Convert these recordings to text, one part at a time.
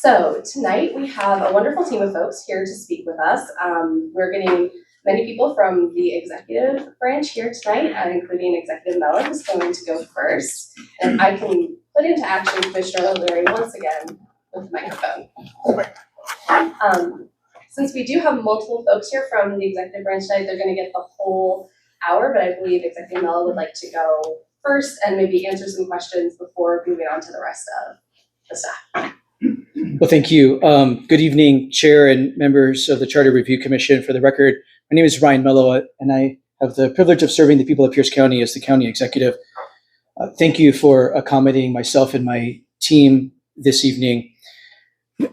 So tonight we have a wonderful team of folks here to speak with us. We're getting many people from the executive branch here tonight, including Executive Mello, who's going to go first. And I can put into action Commissioner O'Leary once again with the microphone. Since we do have multiple folks here from the executive branch tonight, they're going to get the whole hour, but I believe Executive Mello would like to go first and maybe answer some questions before moving on to the rest of the staff. Well, thank you. Good evening, Chair and members of the Charter Review Commission. For the record, my name is Ryan Mello, and I have the privilege of serving the people of Pierce County as the county executive. Thank you for accommodating myself and my team this evening.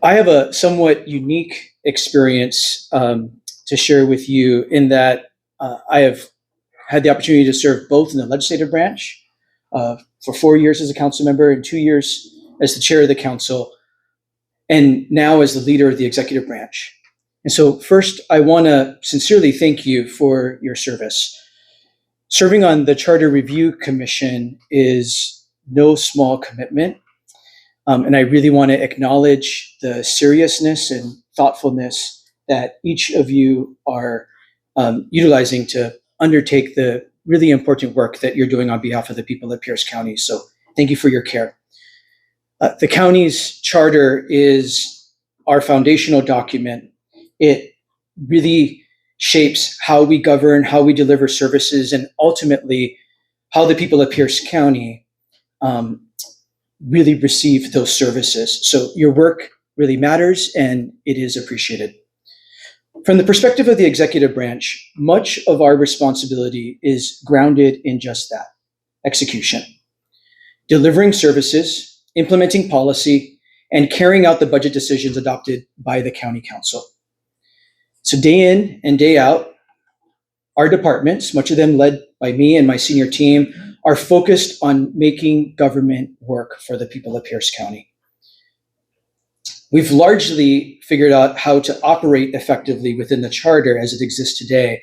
I have a somewhat unique experience to share with you in that I have had the opportunity to serve both in the legislative branch for 4 years as a council member and 2 years as the chair of the council, and now as the leader of the executive branch. And so first, I want to sincerely thank you for your service. Serving on the Charter Review Commission is no small commitment. And I really want to acknowledge the seriousness and thoughtfulness that each of you are utilizing to undertake the really important work that you're doing on behalf of the people of Pierce County. So thank you for your care. The county's charter is our foundational document. It really shapes how we govern, how we deliver services, and ultimately how the people of Pierce County really receive those services. So your work really matters and it is appreciated. From the perspective of the executive branch, much of our responsibility is grounded in just that, execution. Delivering services, implementing policy, and carrying out the budget decisions adopted by the county council. So day in and day out, our departments, much of them led by me and my senior team, are focused on making government work for the people of Pierce County. We've largely figured out how to operate effectively within the charter as it exists today,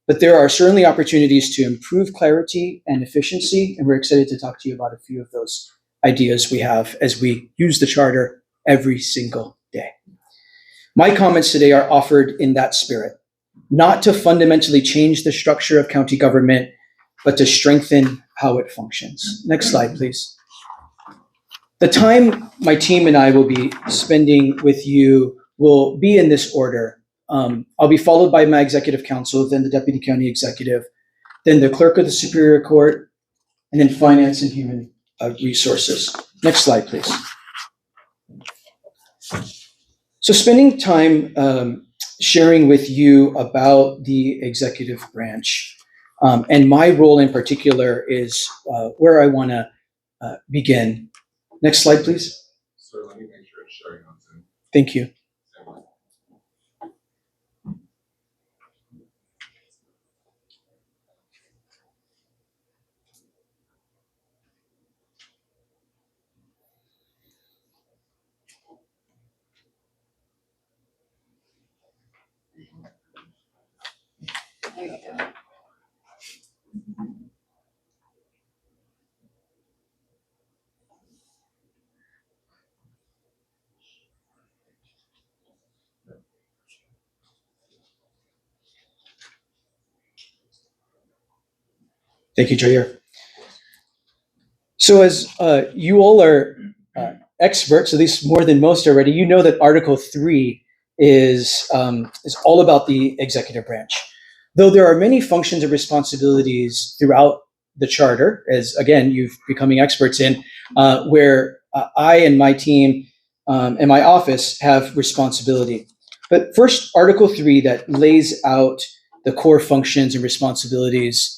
but there are certainly opportunities to improve clarity and efficiency, and we're excited to talk to you about a few of those ideas we have as we use the charter every single day. My comments today are offered in that spirit, not to fundamentally change the structure of county government, but to strengthen how it functions. Next slide, please. The time my team and I will be spending with you will be in this order. I'll be followed by my executive council, then the deputy county executive, then the clerk of the Superior Court, and then finance and human resources. Next slide, please. So spending time sharing with you about the executive branch and my role in particular is where I want to begin. Next slide, please. So let me make sure it's showing on Zoom. Thank you. There you go. Thank you, Jair. So as you all are experts, at least more than most already, you know that Article 3 is all about the executive branch. Though there are many functions and responsibilities throughout the charter, as again, you're becoming experts in, where I and my team and my office have responsibility. But first, Article 3 that lays out the core functions and responsibilities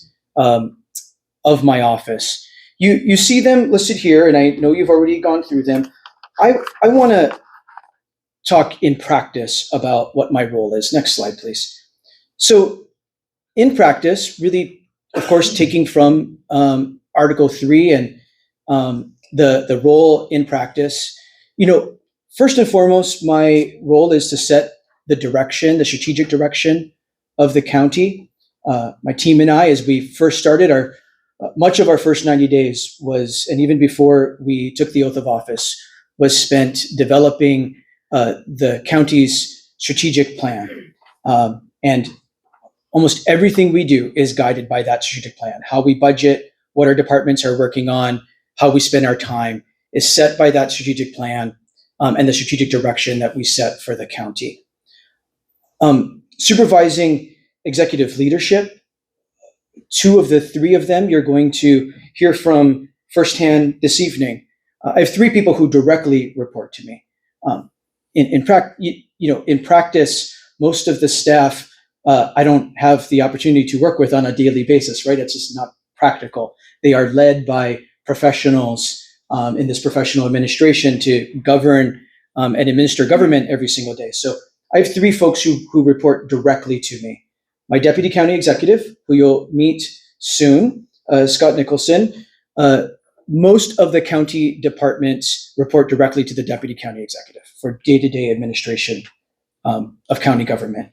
of my office. You see them listed here, and I know you've already gone through them. I want to talk in practice about what my role is. Next slide, please. So in practice, really, of course, taking from Article 3 and the role in practice, first and foremost, my role is to set the direction, the strategic direction of the county. My team and I, as we first started, much of our first 90 days was, and even before we took the oath of office, was spent developing the county's strategic plan. And almost everything we do is guided by that strategic plan. How we budget, what our departments are working on, how we spend our time is set by that strategic plan and the strategic direction that we set for the county. Supervising executive leadership, 2 of the 3 of them you're going to hear from firsthand this evening. I have 3 people who directly report to me. In practice, most of the staff I don't have the opportunity to work with on a daily basis, right? It's just not practical. They are led by professionals in this professional administration to govern and administer government every single day. So I have 3 folks who report directly to me. My deputy county executive, who you'll meet soon, Scott Nicholson. Most of the county departments report directly to the deputy county executive for day-to-day administration of county government.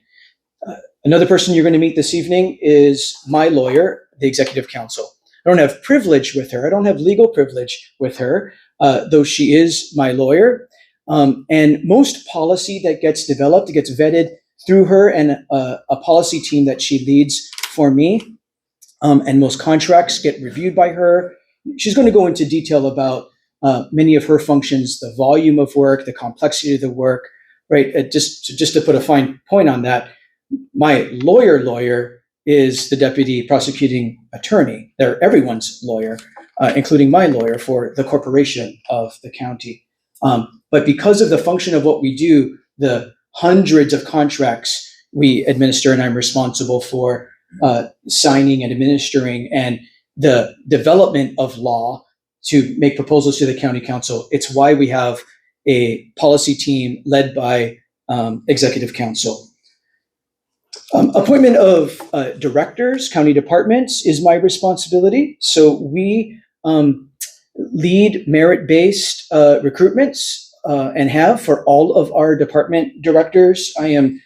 Another person you're going to meet this evening is my lawyer, the executive counsel. I don't have privilege with her. I don't have legal privilege with her, though she is my lawyer. And most policy that gets developed gets vetted through her and a policy team that she leads for me. And most contracts get reviewed by her. She's going to go into detail about many of her functions, the volume of work, the complexity of the work, right? Just to put a fine point on that, my lawyer is the deputy prosecuting attorney. They're everyone's lawyer, including my lawyer for the corporation of the county. But because of the function of what we do, the hundreds of contracts we administer and I'm responsible for signing and administering, and the development of law to make proposals to the county council, it's why we have a policy team led by executive council. Appointment of directors, county departments is my responsibility. So we lead merit-based recruitments and have for all of our department directors. I am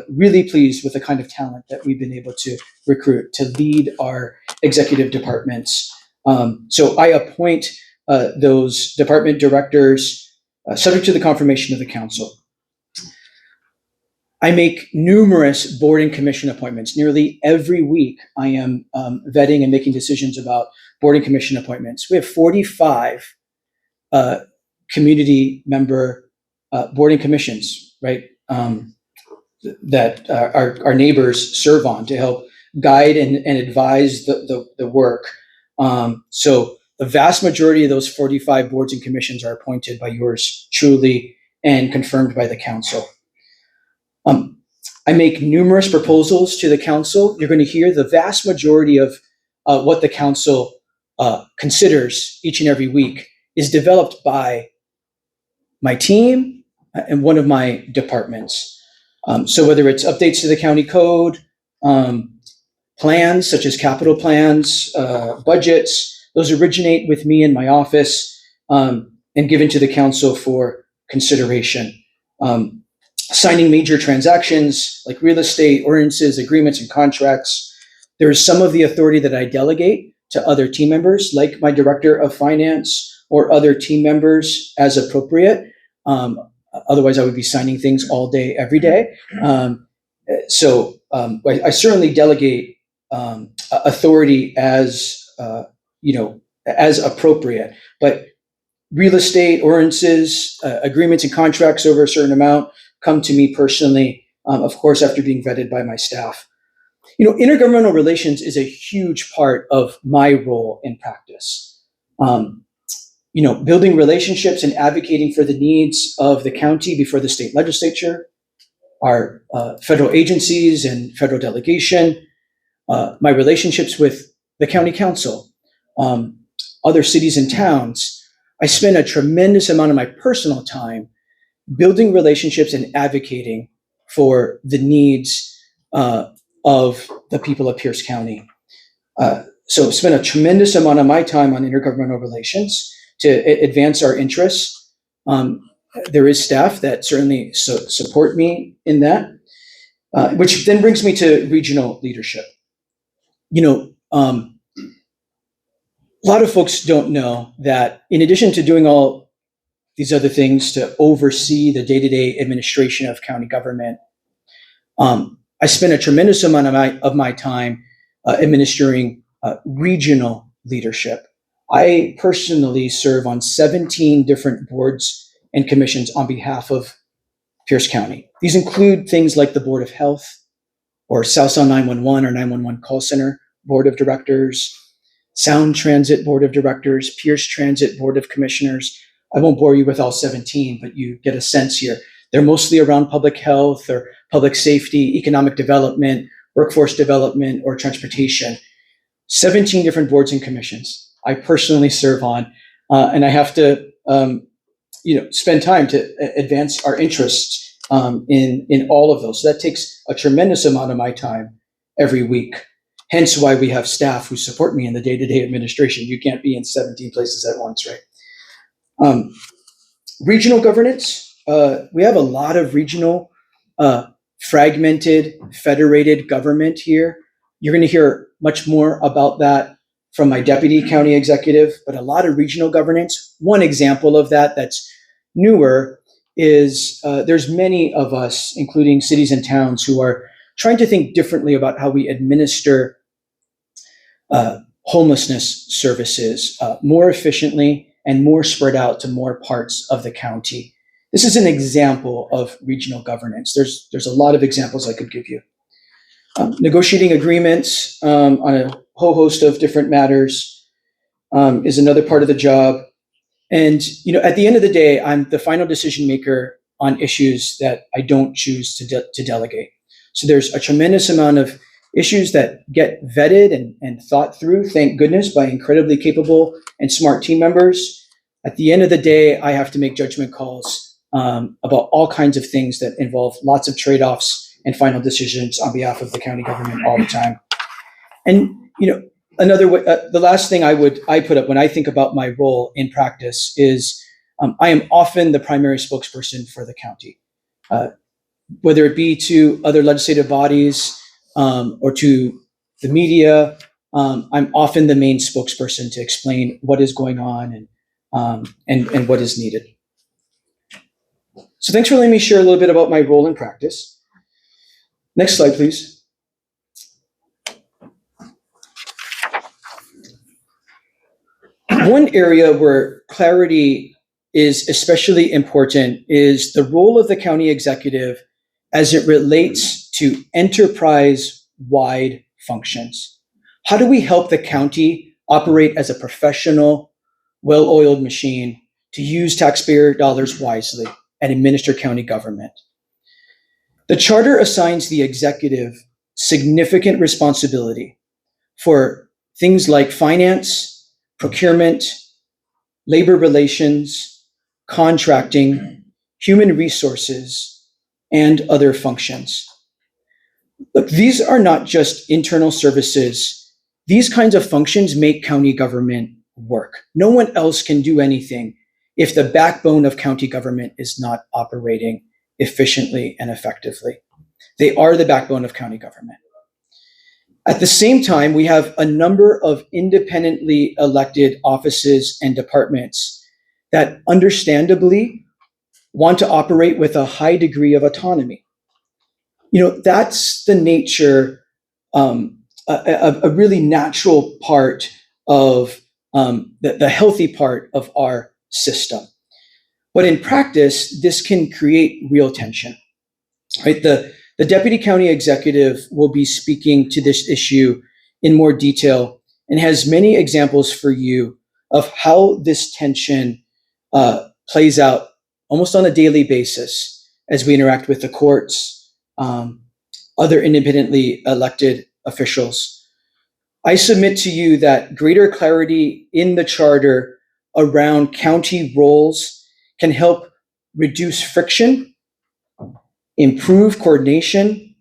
really pleased with the kind of talent that we've been able to recruit to lead our executive departments. So I appoint those department directors subject to the confirmation of the council. I make numerous board and commission appointments. Nearly every week, I am vetting and making decisions about board and commission appointments. We have 45 community member board and commissions, right, that our neighbors serve on to help guide and advise the work. So the vast majority of those 45 boards and commissions are appointed by yours truly and confirmed by the council. I make numerous proposals to the council. You're going to hear the vast majority of what the council considers each and every week is developed by my team and one of my departments. So whether it's updates to the county code, plans such as capital plans, budgets, those originate with me in my office and given to the council for consideration. Signing major transactions like real estate, ordinances, agreements, and contracts. There is some of the authority that I delegate to other team members, like my director of finance or other team members as appropriate. Otherwise, I would be signing things all day, every day. So I certainly delegate authority as as appropriate. But real estate, ordinances, agreements, and contracts over a certain amount come to me personally, of course, after being vetted by my staff. Intergovernmental relations is a huge part of my role in practice. Building relationships and advocating for the needs of the county before the state legislature, our federal agencies and federal delegation, my relationships with the county council, other cities and towns. I spend a tremendous amount of my personal time building relationships and advocating for the needs of the people of Pierce County. So spend a tremendous amount of my time on intergovernmental relations to advance our interests. There is staff that certainly support me in that, which then brings me to regional leadership. A lot of folks don't know that in addition to doing all these other things to oversee the day-to-day administration of county government. I spent a tremendous amount of my time administering regional leadership. I personally serve on 17 different boards and commissions on behalf of Pierce County. These include things like the Board of Health, or South Sound 911 or 911 Call Center Board of Directors, Sound Transit Board of Directors, Pierce Transit Board of Commissioners. I won't bore you with all 17, but you get a sense here. They're mostly around public health or public safety, economic development, workforce development, or transportation. 17 different boards and commissions I personally serve on, and I have to spend time to advance our interests in all of those. So that takes a tremendous amount of my time every week. Hence why we have staff who support me in the day-to-day administration. You can't be in 17 places at once, right? Regional governance. We have a lot of regional fragmented, federated government here. You're going to hear much more about that from my deputy county executive, but a lot of regional governance. One example of that that's newer is there's many of us, including cities and towns, who are trying to think differently about how we administer homelessness services more efficiently and more spread out to more parts of the county. This is an example of regional governance. There's a lot of examples I could give you. Negotiating agreements on a whole host of different matters is another part of the job. And at the end of the day, I'm the final decision maker on issues that I don't choose to delegate. So there's a tremendous amount of issues that get vetted and thought through, thank goodness, by incredibly capable and smart team members. At the end of the day, I have to make judgment calls about all kinds of things that involve lots of trade-offs and final decisions on behalf of the county government all the time. And another way, the last thing I put up when I think about my role in practice is I am often the primary spokesperson for the county, whether it be to other legislative bodies or to the media. I'm often the main spokesperson to explain what is going on and what is needed. So thanks for letting me share a little bit about my role in practice. Next slide, please. One area where clarity is especially important is the role of the county executive as it relates to enterprise-wide functions. How do we help the county operate as a professional, well-oiled machine to use taxpayer dollars wisely and administer county government? The charter assigns the executive significant responsibility for things like finance, procurement, labor relations, contracting, human resources, and other functions. Look, these are not just internal services. These kinds of functions make county government work. No one else can do anything if the backbone of county government is not operating efficiently and effectively. They are the backbone of county government. At the same time, we have a number of independently elected offices and departments that understandably want to operate with a high degree of autonomy. That's the nature, a really natural part of the healthy part of our system. But in practice, this can create real tension, right? The deputy county executive will be speaking to this issue in more detail and has many examples for you of how this tension plays out almost on a daily basis as we interact with the courts, other independently elected officials. I submit to you that greater clarity in the charter around county roles can help reduce friction, improve coordination,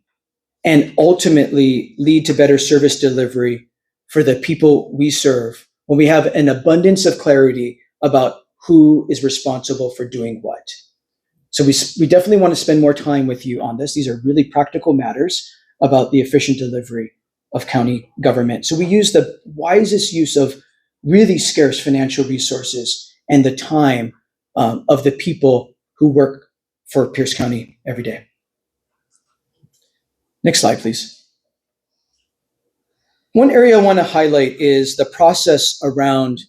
and ultimately lead to better service delivery for the people we serve when we have an abundance of clarity about who is responsible for doing what. So we definitely want to spend more time with you on this. These are really practical matters about the efficient delivery of county government. So we use the wisest use of really scarce financial resources and the time of the people who work for Pierce County every day. Next slide, please. One area I want to highlight is the process around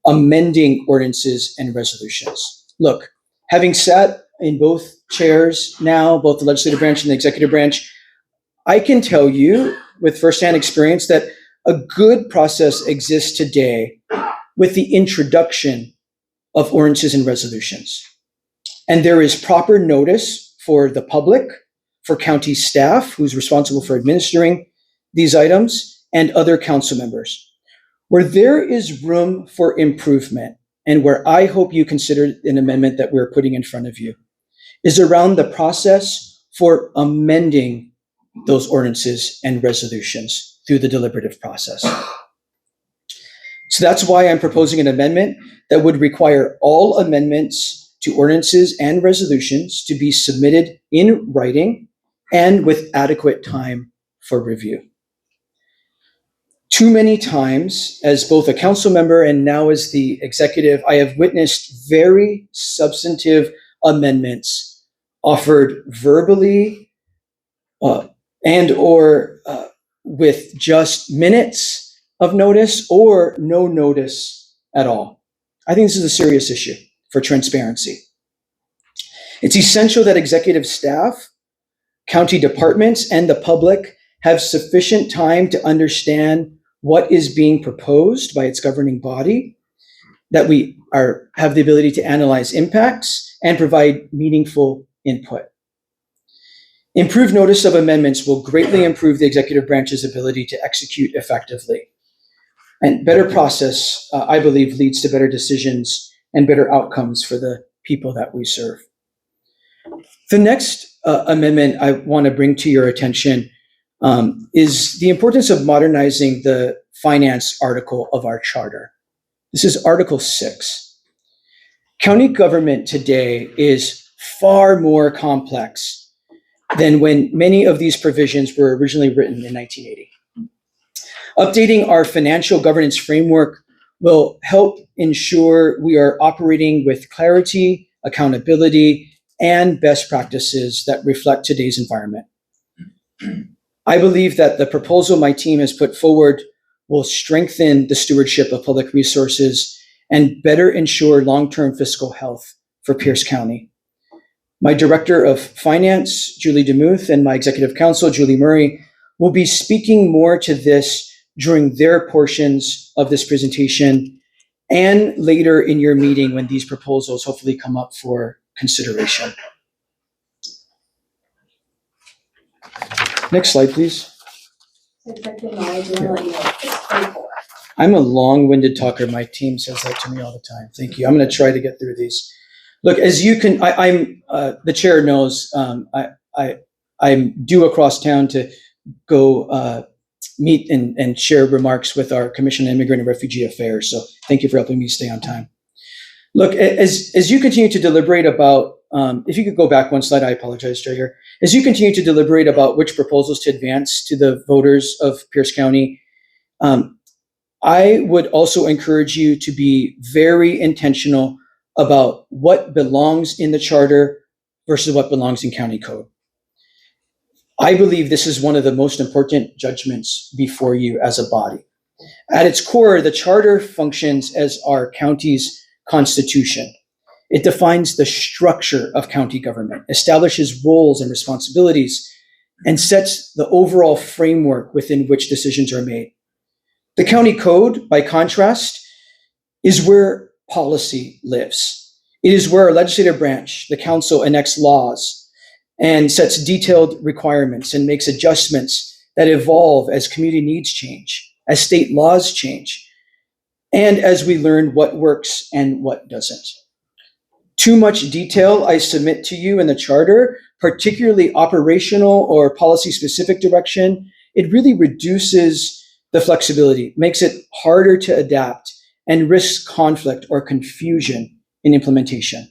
amending ordinances and resolutions. Look, having sat in both chairs now, both the legislative branch and the executive branch, I can tell you with firsthand experience that a good process exists today with the introduction of ordinances and resolutions. And there is proper notice for the public, for county staff who's responsible for administering these items, and other council members. Where there is room for improvement, and where I hope you consider an amendment that we're putting in front of you, is around the process for amending those ordinances and resolutions through the deliberative process. So that's why I'm proposing an amendment that would require all amendments to ordinances and resolutions to be submitted in writing and with adequate time for review. Too many times, as both a council member and now as the executive, I have witnessed very substantive amendments offered verbally and or with just minutes of notice or no notice at all. I think this is a serious issue for transparency. It's essential that executive staff, county departments, and the public have sufficient time to understand what is being proposed by its governing body, that we have the ability to analyze impacts and provide meaningful input. Improved notice of amendments will greatly improve the executive branch's ability to execute effectively. And better process, I believe, leads to better decisions and better outcomes for the people that we serve. The next amendment I want to bring to your attention is the importance of modernizing the finance article of our charter. This is Article 6. County government today is far more complex than when many of these provisions were originally written in 1980. Updating our financial governance framework will help ensure we are operating with clarity, accountability, and best practices that reflect today's environment. I believe that the proposal my team has put forward will strengthen the stewardship of public resources and better ensure long-term fiscal health for Pierce County. My Director of Finance, Julie DeMuth, and my Executive Counsel, Julie Murray, will be speaking more to this during their portions of this presentation and later in your meeting when these proposals hopefully come up for consideration. Next slide, please. Executive Knowledge, I'm gonna let you know, it's 24. I'm a long-winded talker. My team says that to me all the time. Thank you. I'm going to try to get through these. Look, as you can, I'm the chair knows I'm due across town to go meet and share remarks with our Commission on Immigrant and Refugee Affairs. So thank you for helping me stay on time. Look, as you continue to deliberate about, if you could go back one slide, I apologize, Chair here. As you continue to deliberate about which proposals to advance to the voters of Pierce County, I would also encourage you to be very intentional about what belongs in the charter versus what belongs in county code. I believe this is one of the most important judgments before you as a body. At its core, the charter functions as our county's constitution. It defines the structure of county government, establishes roles and responsibilities, and sets the overall framework within which decisions are made. The county code, by contrast, is where policy lives. It is where our legislative branch, the council, enacts laws and sets detailed requirements and makes adjustments that evolve as community needs change, as state laws change, and as we learn what works and what doesn't. Too much detail I submit to you in the charter, particularly operational or policy-specific direction, it really reduces the flexibility, makes it harder to adapt, and risks conflict or confusion in implementation.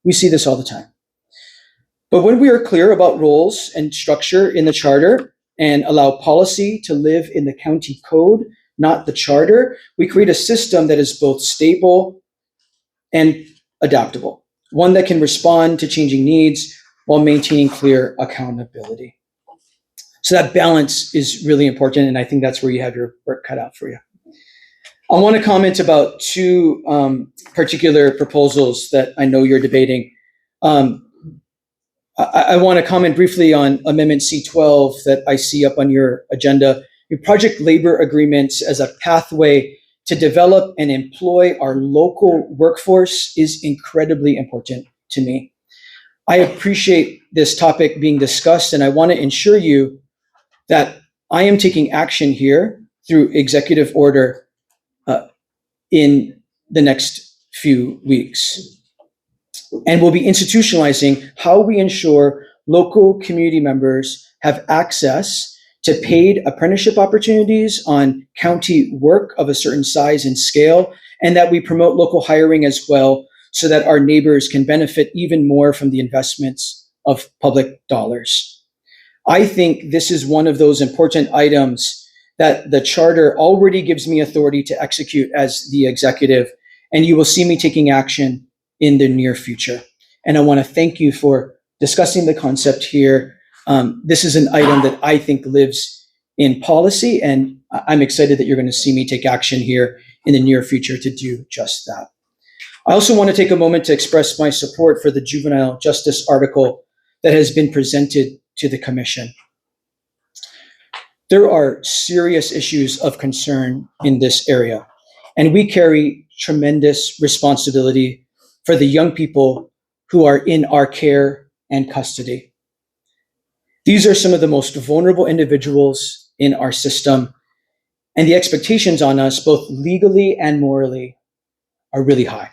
We see this all the time. But when we are clear about roles and structure in the charter and allow policy to live in the county code, not the charter, we create a system that is both stable and adaptable, one that can respond to changing needs while maintaining clear accountability. So that balance is really important, and I think that's where you have your work cut out for you. I want to comment about two particular proposals that I know you're debating. I want to comment briefly on Amendment C12 that I see up on your agenda. Your project labor agreements as a pathway to develop and employ our local workforce is incredibly important to me. I appreciate this topic being discussed, and I want to ensure you that I am taking action here through executive order in the next few weeks. And we'll be institutionalizing how we ensure local community members have access to paid apprenticeship opportunities on county work of a certain size and scale, and that we promote local hiring as well so that our neighbors can benefit even more from the investments of public dollars. I think this is one of those important items that the charter already gives me authority to execute as the executive, and you will see me taking action in the near future. And I want to thank you for discussing the concept here. This is an item that I think lives in policy, and I'm excited that you're going to see me take action here in the near future to do just that. I also want to take a moment to express my support for the juvenile justice article that has been presented to the commission. There are serious issues of concern in this area, and we carry tremendous responsibility for the young people who are in our care and custody. These are some of the most vulnerable individuals in our system, and the expectations on us, both legally and morally, are really high.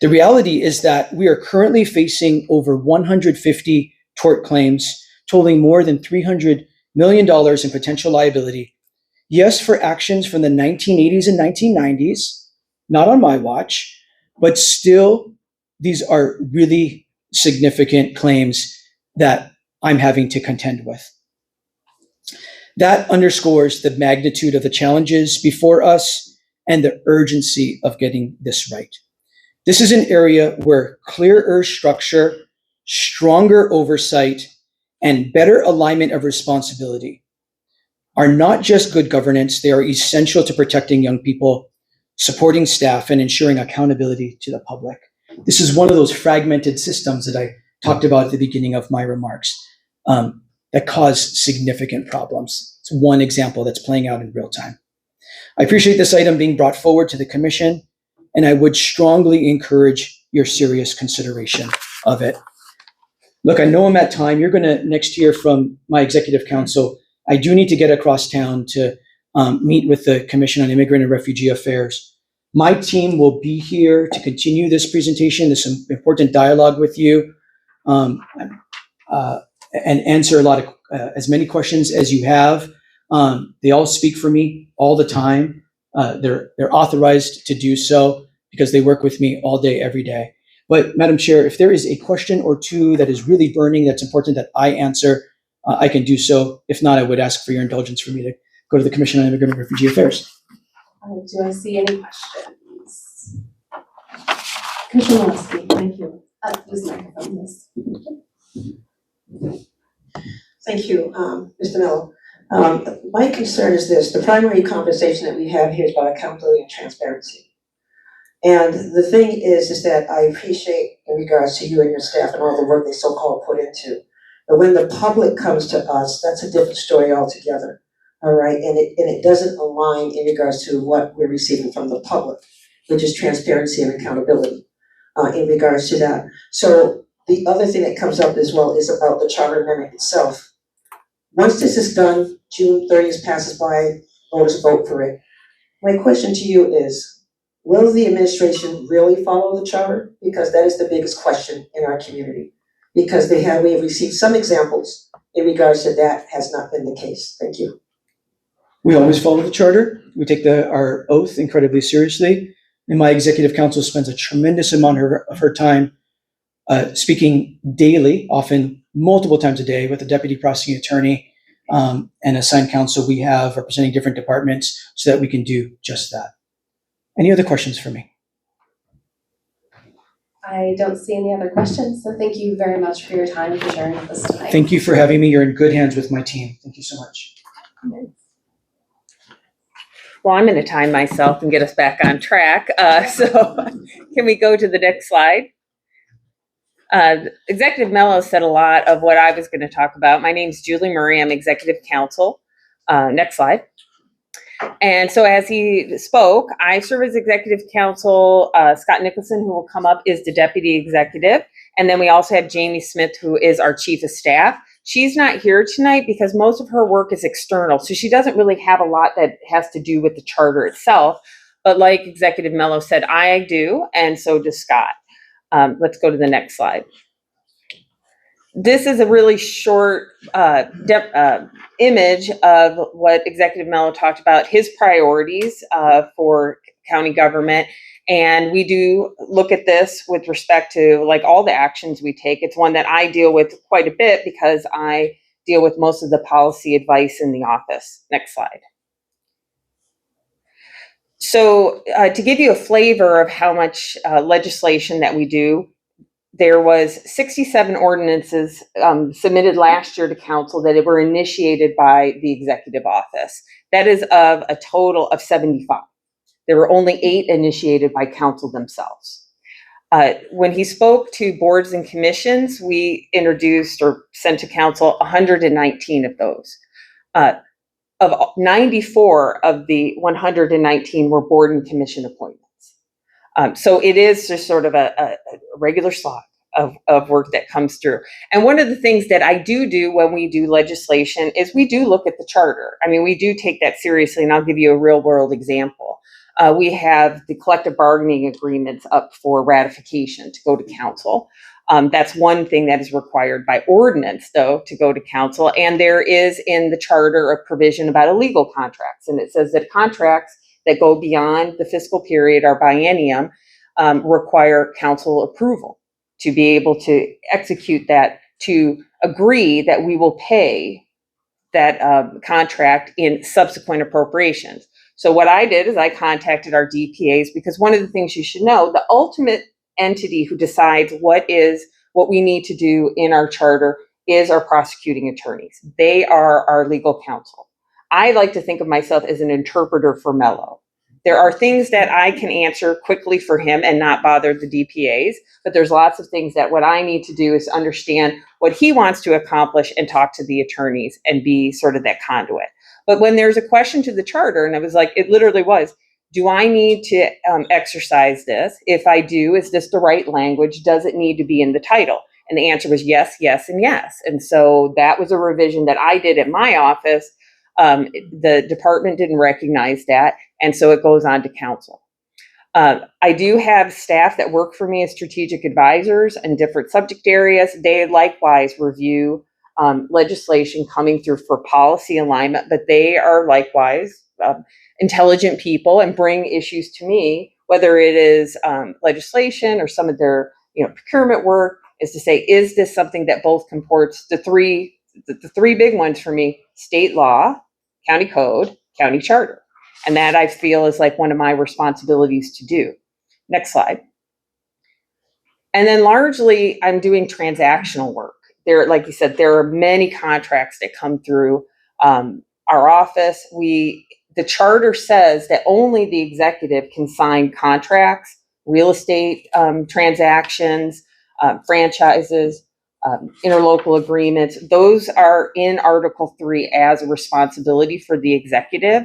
The reality is that we are currently facing over 150 tort claims totaling more than $300 million in potential liability. Yes, for actions from the 1980s and 1990s, not on my watch, but still, these are really significant claims that I'm having to contend with. That underscores the magnitude of the challenges before us and the urgency of getting this right. This is an area where clearer structure, stronger oversight, and better alignment of responsibility are not just good governance, they are essential to protecting young people, supporting staff, and ensuring accountability to the public. This is one of those fragmented systems that I talked about at the beginning of my remarks that cause significant problems. It's one example that's playing out in real time. I appreciate this item being brought forward to the commission, and I would strongly encourage your serious consideration of it. Look, I know I'm at time. You're going to next hear from my executive council. I do need to get across town to meet with the Commission on Immigrant and Refugee Affairs. My team will be here to continue this presentation, this important dialogue with you, and answer a lot of as many questions as you have. They all speak for me all the time. They're authorized to do so because they work with me all day, every day. But Madam Chair, if there is a question or two that is really burning, that's important that I answer, I can do so. If not, I would ask for your indulgence for me to go to the Commission on Immigrant and Refugee Affairs. Do I see any questions? Commissioner Molesky, thank you. This microphone, yes. Thank you, Mr. Mello. My concern is this: the primary conversation that we have here is about accountability and transparency. And the thing is that I appreciate in regards to you and your staff and all the work they so-called put into. But when the public comes to us, that's a different story altogether. All right, and it doesn't align in regards to what we're receiving from the public, which is transparency and accountability in regards to that. So the other thing that comes up as well is about the charter amendment itself. Once this is done, June 30th passes by, voters vote for it. My question to you is, will the administration really follow the charter? Because that is the biggest question in our community. Because we have received some examples in regards to that has not been the case. Thank you. We always follow the charter. We take our oath incredibly seriously. And my executive council spends a tremendous amount of her time speaking daily, often multiple times a day, with the deputy prosecuting attorney and assigned counsel we have representing different departments so that we can do just that. Any other questions for me? I don't see any other questions, so thank you very much for your time and for sharing with us tonight. Thank you for having me. You're in good hands with my team. Thank you so much. Well, I'm going to time myself and get us back on track. So can we go to the next slide? Executive Mello said a lot of what I was going to talk about. My name's Julie Murray. I'm Executive Counsel. Next slide. And so as he spoke, I serve as Executive Counsel. Scott Nicholson, who will come up, is the Deputy Executive. And then we also have Jamie Smith, who is our Chief of Staff. She's not here tonight because most of her work is external. So she doesn't really have a lot that has to do with the charter itself. But like Executive Mello said, I do, and so does Scott. Let's go to the next slide. This is a really short image of what Executive Mello talked about, his priorities for county government. And we do look at this with respect to like all the actions we take. It's one that I deal with quite a bit because I deal with most of the policy advice in the office. Next slide. So to give you a flavor of how much legislation that we do, there was 67 ordinances submitted last year to council that were initiated by the executive office. That is of a total of 75. There were only 8 initiated by council themselves. When he spoke to boards and commissions, we introduced or sent to council 119 of those. Of 94 of the 119 were board and commission appointments. So it is just sort of a regular slog of work that comes through. And one of the things that I do when we do legislation is we do look at the charter. I mean, we do take that seriously, and I'll give you a real world example. We have the collective bargaining agreements up for ratification to go to council. That's one thing that is required by ordinance, though, to go to council. And there is in the charter a provision about illegal contracts. And it says that contracts that go beyond the fiscal period or biennium require council approval to be able to execute that, to agree that we will pay that contract in subsequent appropriations. So what I did is I contacted our DPAs, because one of the things you should know, the ultimate entity who decides what we need to do in our charter is our prosecuting attorneys. They are our legal counsel. I like to think of myself as an interpreter for Mello. There are things that I can answer quickly for him and not bother the DPAs, but there's lots of things that what I need to do is understand what he wants to accomplish and talk to the attorneys and be sort of that conduit. But when there's a question to the charter, and I was like, it literally was, do I need to exercise this? If I do, is this the right language? Does it need to be in the title? And the answer was yes, yes, and yes. And so that was a revision that I did at my office. The department didn't recognize that, and so it goes on to council. I do have staff that work for me as strategic advisors in different subject areas. They likewise review legislation coming through for policy alignment, but they are likewise intelligent people and bring issues to me, whether it is legislation or some of their procurement work, is to say, is this something that both comports the three big ones for me: state law, county code, county charter. And that I feel is like one of my responsibilities to do. Next slide. And then largely I'm doing transactional work. There, like you said, there are many contracts that come through our office. The charter says that only the executive can sign contracts, real estate transactions, franchises, interlocal agreements. Those are in Article 3 as a responsibility for the executive.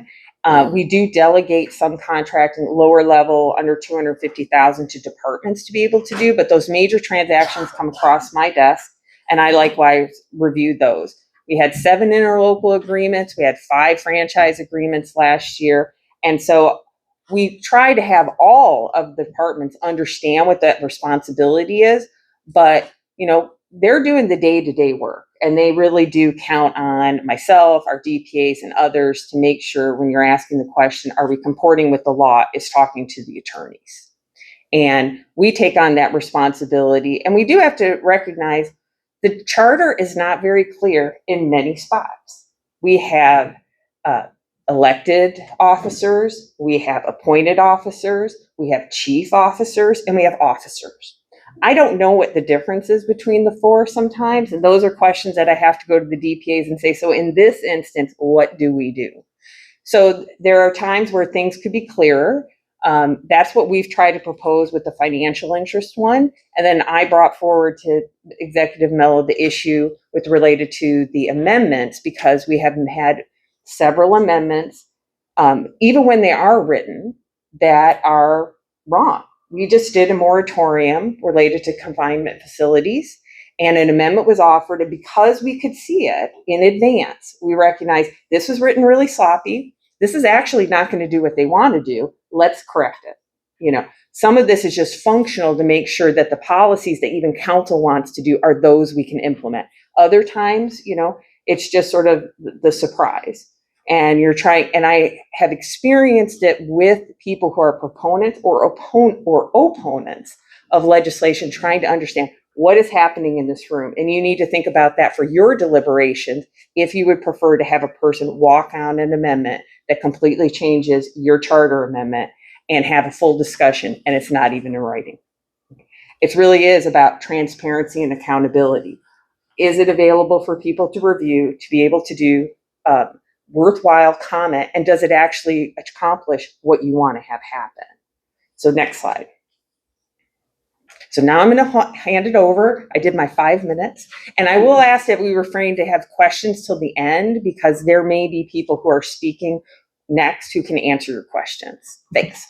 We do delegate some contracting lower level under $250,000 to departments to be able to do, but those major transactions come across my desk, and I likewise review those. We had 7 interlocal agreements. We had 5 franchise agreements last year. And so we try to have all of the departments understand what that responsibility is, but they're doing the day-to-day work, and they really do count on myself, our DPAs, and others to make sure when you're asking the question, are we comporting with the law, is talking to the attorneys. And we take on that responsibility, and we do have to recognize the charter is not very clear in many spots. We have elected officers, we have appointed officers, we have chief officers, and we have officers. I don't know what the difference is between the four sometimes, and those are questions that I have to go to the DPAs and say, so in this instance, what do we do? So there are times where things could be clearer. That's what we've tried to propose with the financial interest one. And then I brought forward to Executive Mello the issue with related to the amendments, because we have had several amendments, even when they are written, that are wrong. We just did a moratorium related to confinement facilities, and an amendment was offered, and because we could see it in advance, we recognized this was written really sloppy. This is actually not going to do what they want to do. Let's correct it. You know, some of this is just functional to make sure that the policies that even council wants to do are those we can implement. Other times, you know, it's just sort of the surprise. And you're trying, and I have experienced it with people who are proponents or opponents of legislation, trying to understand what is happening in this room. And you need to think about that for your deliberations, if you would prefer to have a person walk on an amendment that completely changes your charter amendment and have a full discussion, and it's not even in writing. It really is about transparency and accountability. Is it available for people to review, to be able to do worthwhile comment, and does it actually accomplish what you want to have happen? So next slide. So now I'm going to hand it over. I did my 5 minutes, and I will ask that we refrain to have questions till the end, because there may be people who are speaking next who can answer your questions. Thanks.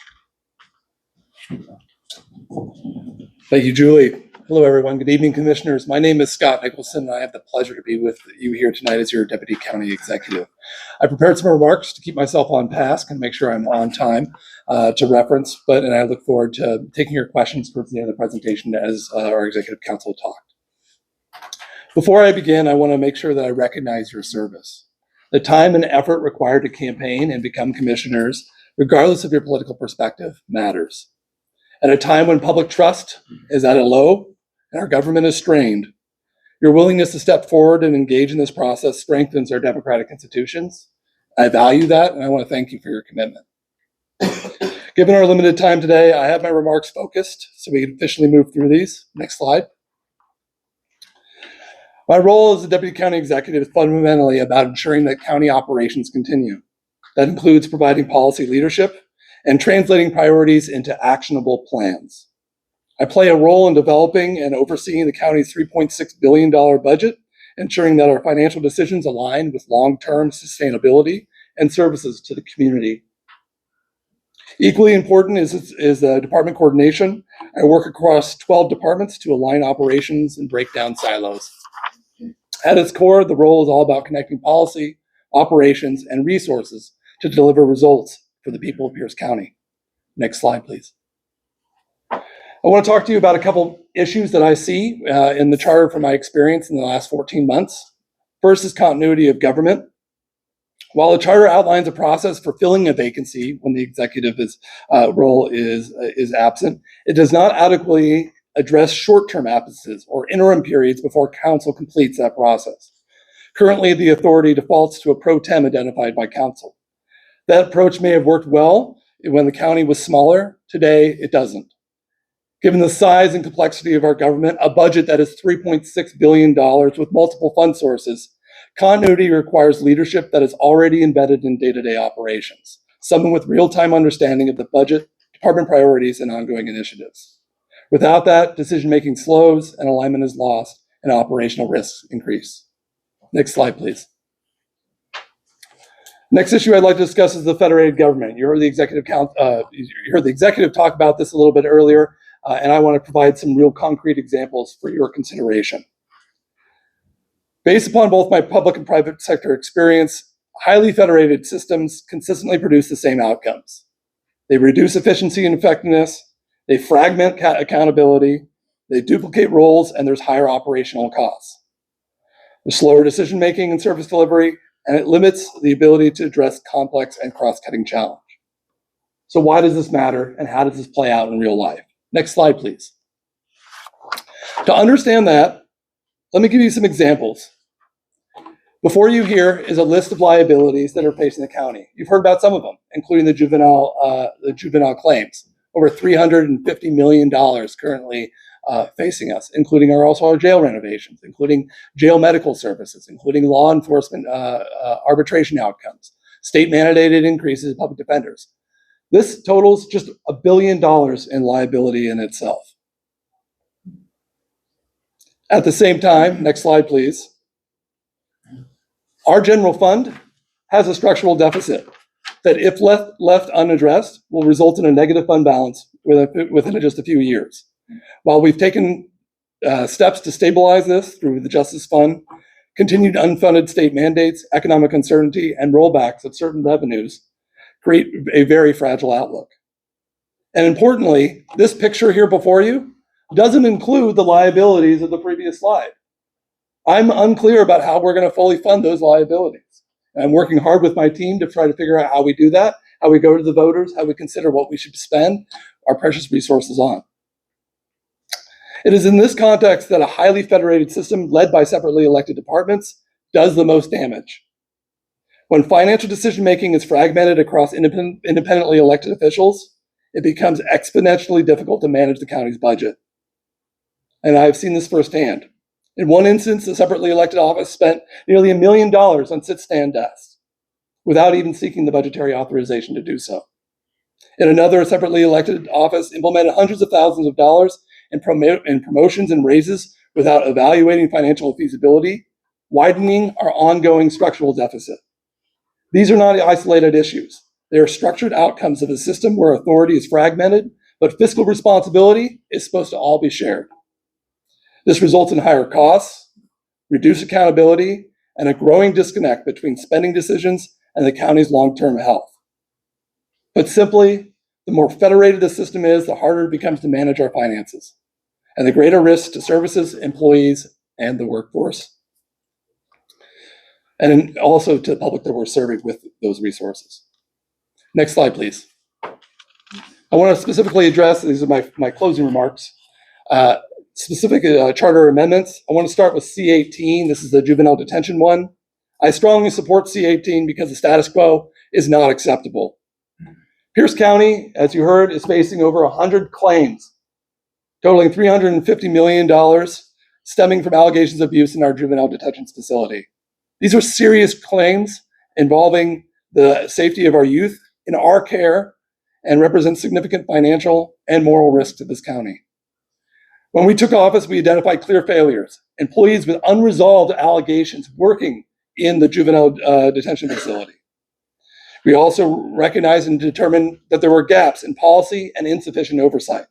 Thank you, Julie. Hello, everyone. Good evening, commissioners. My name is Scott Nicholson, and I have the pleasure to be with you here tonight as your Deputy County Executive. I prepared some remarks to keep myself on task and make sure I'm on time to reference, and I look forward to taking your questions towards the end of the presentation as our Executive Council talked. Before I begin, I want to make sure that I recognize your service. The time and effort required to campaign and become commissioners, regardless of your political perspective, matters. At a time when public trust is at a low and our government is strained, your willingness to step forward and engage in this process strengthens our democratic institutions. I value that, and I want to thank you for your commitment. Given our limited time today, I have my remarks focused so we can officially move through these. Next slide. My role as the Deputy County Executive is fundamentally about ensuring that county operations continue. That includes providing policy leadership and translating priorities into actionable plans. I play a role in developing and overseeing the county's $3.6 billion budget, ensuring that our financial decisions align with long-term sustainability and services to the community. Equally important is department coordination. I work across 12 departments to align operations and break down silos. At its core, the role is all about connecting policy, operations, and resources to deliver results for the people of Pierce County. Next slide, please. I want to talk to you about a couple issues that I see in the charter from my experience in the last 14 months. First is continuity of government. While the charter outlines a process for filling a vacancy when the executive role is absent, it does not adequately address short-term absences or interim periods before council completes that process. Currently, the authority defaults to a pro tem identified by council. That approach may have worked well when the county was smaller. Today, it doesn't. Given the size and complexity of our government, a budget that is $3.6 billion with multiple fund sources, continuity requires leadership that is already embedded in day-to-day operations, someone with real-time understanding of the budget, department priorities, and ongoing initiatives. Without that, decision-making slows and alignment is lost and operational risks increase. Next slide, please. Next issue I'd like to discuss is the federated government. You heard the executive talk about this a little bit earlier, and I want to provide some real concrete examples for your consideration. Based upon both my public and private sector experience, highly federated systems consistently produce the same outcomes. They reduce efficiency and effectiveness, they fragment accountability, they duplicate roles, and there's higher operational costs. There's slower decision-making and service delivery, and it limits the ability to address complex and cross-cutting challenge. So why does this matter, and how does this play out in real life? Next slide, please. To understand that, let me give you some examples. Before you here is a list of liabilities that are facing the county. You've heard about some of them, including the juvenile claims. Over $350 million currently facing us, including also our jail renovations, including jail medical services, including law enforcement arbitration outcomes, state mandated increases in public defenders. This totals just $1 billion in liability in itself. At the same time, next slide, please. Our general fund has a structural deficit that, if left unaddressed, will result in a negative fund balance within just a few years. While we've taken steps to stabilize this through the Justice Fund, continued unfunded state mandates, economic uncertainty, and rollbacks of certain revenues create a very fragile outlook. And importantly, this picture here before you doesn't include the liabilities of the previous slide. I'm unclear about how we're going to fully fund those liabilities. And I'm working hard with my team to try to figure out how we do that, how we go to the voters, how we consider what we should spend our precious resources on. It is in this context that a highly federated system led by separately elected departments does the most damage. When financial decision-making is fragmented across independently elected officials, it becomes exponentially difficult to manage the county's budget. And I've seen this firsthand. In one instance, a separately elected office spent nearly $1 million on sit-stand desks without even seeking the budgetary authorization to do so. In another, a separately elected office implemented hundreds of thousands of dollars in promotions and raises without evaluating financial feasibility, widening our ongoing structural deficit. These are not isolated issues. They are structured outcomes of a system where authority is fragmented, but fiscal responsibility is supposed to all be shared. This results in higher costs, reduced accountability, and a growing disconnect between spending decisions and the county's long-term health. But simply, the more federated the system is, the harder it becomes to manage our finances, and the greater risk to services, employees, and the workforce, and also to the public that we're serving with those resources. Next slide, please. I want to specifically address, these are my closing remarks, specific charter amendments. I want to start with C18. This is the juvenile detention one. I strongly support C18 because the status quo is not acceptable. Pierce County, as you heard, is facing over 100 claims, totaling $350 million, stemming from allegations of abuse in our juvenile detention facility. These are serious claims involving the safety of our youth in our care and represent significant financial and moral risk to this county. When we took office, we identified clear failures, employees with unresolved allegations working in the juvenile detention facility. We also recognized and determined that there were gaps in policy and insufficient oversight.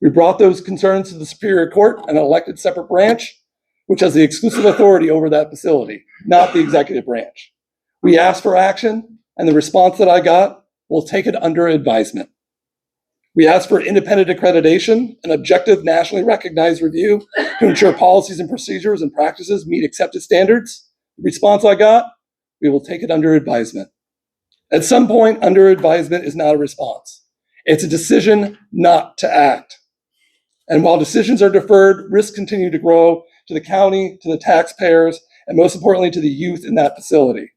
We brought those concerns to the Superior Court, an elected separate branch, which has the exclusive authority over that facility, not the executive branch. We asked for action, and the response that I got, we'll take it under advisement. We asked for independent accreditation, an objective, nationally recognized review to ensure policies and procedures and practices meet accepted standards. The response I got, we will take it under advisement. At some point, under advisement is not a response. It's a decision not to act. And while decisions are deferred, risks continue to grow to the county, to the taxpayers, and most importantly, to the youth in that facility.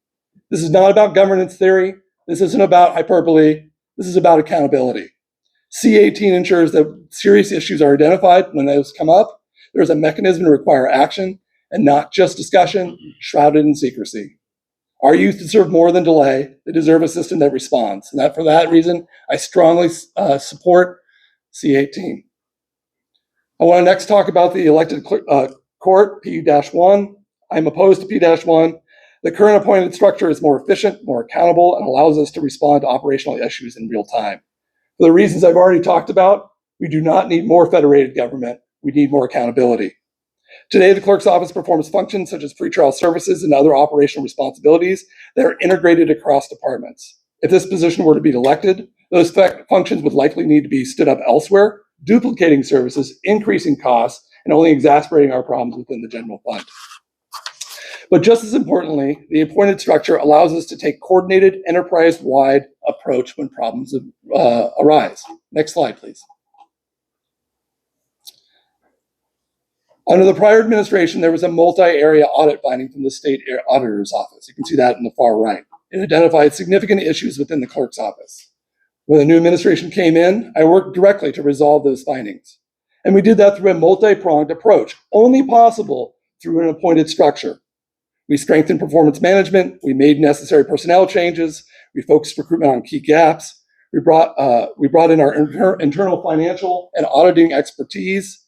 This is not about governance theory. This isn't about hyperbole. This is about accountability. C18 ensures that serious issues are identified when those come up. There's a mechanism to require action and not just discussion shrouded in secrecy. Our youth deserve more than delay. They deserve a system that responds. And for that reason, I strongly support C18. I want to next talk about the elected court, P-1. I'm opposed to P-1. The current appointed structure is more efficient, more accountable, and allows us to respond to operational issues in real time. For the reasons I've already talked about, we do not need more federated government. We need more accountability. Today, the clerk's office performs functions such as pretrial services and other operational responsibilities that are integrated across departments. If this position were to be elected, those functions would likely need to be stood up elsewhere, duplicating services, increasing costs, and only exacerbating our problems within the general fund. But just as importantly, the appointed structure allows us to take coordinated, enterprise-wide approach when problems arise. Next slide, please. Under the prior administration, there was a multi-area audit finding from the state auditor's office. You can see that in the far right. It identified significant issues within the clerk's office. When the new administration came in, I worked directly to resolve those findings. And we did that through a multi-pronged approach, only possible through an appointed structure. We strengthened performance management. We made necessary personnel changes. We focused recruitment on key gaps. We brought in our internal financial and auditing expertise,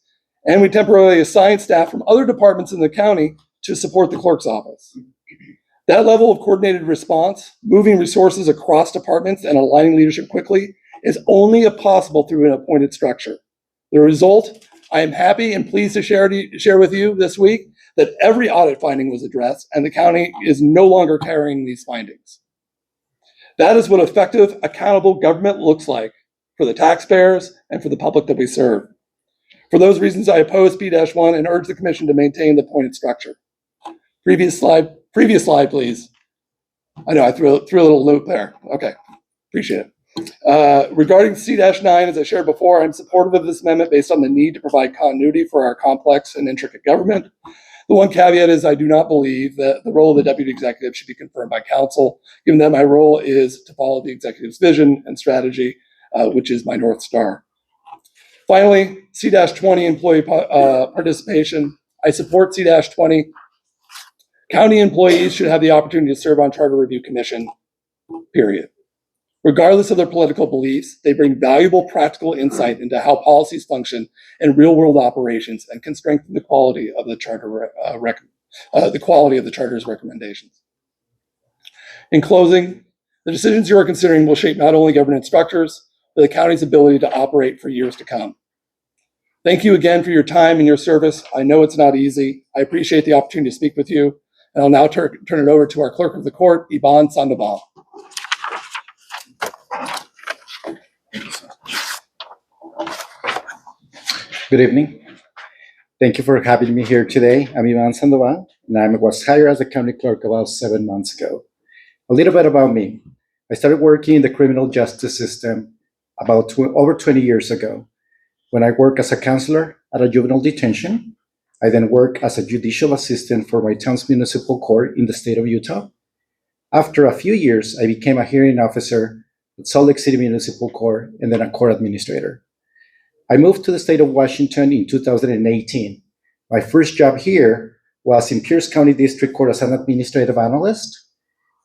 and we temporarily assigned staff from other departments in the county to support the clerk's office. That level of coordinated response, moving resources across departments and aligning leadership quickly, is only possible through an appointed structure. The result, I am happy and pleased to share with you this week that every audit finding was addressed and the county is no longer carrying these findings. That is what effective, accountable government looks like for the taxpayers and for the public that we serve. For those reasons, I oppose P-1 and urge the commission to maintain the appointed structure. Previous slide, please. I know I threw a little loop there. Okay, appreciate it. Regarding C-9, as I shared before, I'm supportive of this amendment based on the need to provide continuity for our complex and intricate government. The one caveat is I do not believe that the role of the deputy executive should be confirmed by council, given that my role is to follow the executive's vision and strategy, which is my North Star. Finally, C-20 employee participation. I support C-20. County employees should have the opportunity to serve on Charter Review Commission, period. Regardless of their political beliefs, they bring valuable practical insight into how policies function in real-world operations and can strengthen the quality of the charter, quality of the charter's recommendations. In closing, the decisions you are considering will shape not only governance structures, but the county's ability to operate for years to come. Thank you again for your time and your service. I know it's not easy. I appreciate the opportunity to speak with you. And I'll now turn it over to our clerk of the court, Yvonne Sandoval. Good evening. Thank you for having me here today. I'm Ivan Sandoval, and I was hired as a county clerk about 7 months ago. A little bit about me. I started working in the criminal justice system about over 20 years ago, when I worked as a counselor at a juvenile detention. I then worked as a judicial assistant for my town's municipal court in the state of Utah. After a few years, I became a hearing officer at Salt Lake City Municipal Court and then a court administrator. I moved to the state of Washington in 2018. My first job here was in Pierce County District Court as an administrative analyst.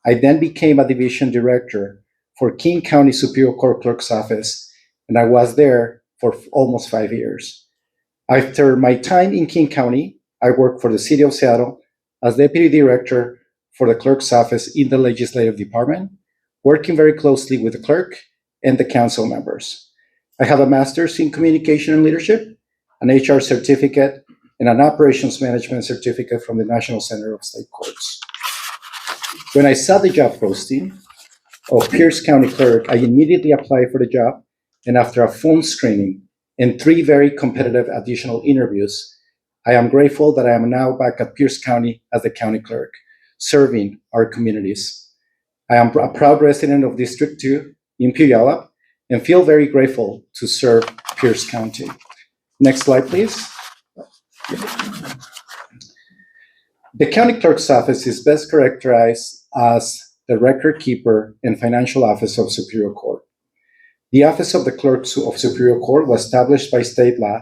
I then became a division director for King County Superior Court Clerk's Office, and I was there for almost 5 years. After my time in King County, I worked for the City of Seattle as deputy director for the clerk's office in the legislative department, working very closely with the clerk and the council members. I have a master's in communication and leadership, an HR certificate, and an operations management certificate from the National Center of State Courts. When I saw the job posting of Pierce County Clerk, I immediately applied for the job, and after a phone screening and 3 very competitive additional interviews, I am grateful that I am now back at Pierce County as the county clerk, serving our communities. I am a proud resident of District 2 in Puyallup, and feel very grateful to serve Pierce County. Next slide, please. The county clerk's office is best characterized as the record keeper and financial office of Superior Court. The office of the clerk of Superior Court was established by state law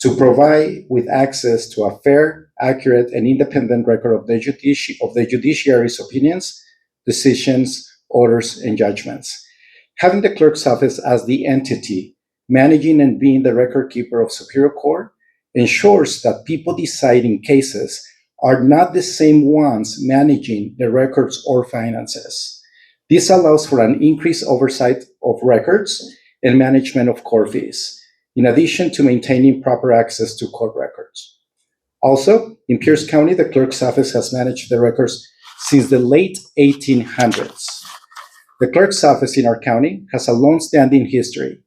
to provide with access to a fair, accurate, and independent record of the judiciary's opinions, decisions, orders, and judgments. Having the clerk's office as the entity managing and being the record keeper of Superior Court ensures that people deciding cases are not the same ones managing the records or finances. This allows for an increased oversight of records and management of court fees, in addition to maintaining proper access to court records. Also, in Pierce County, the clerk's office has managed the records since the late 1800s. The clerk's office in our county has a long-standing history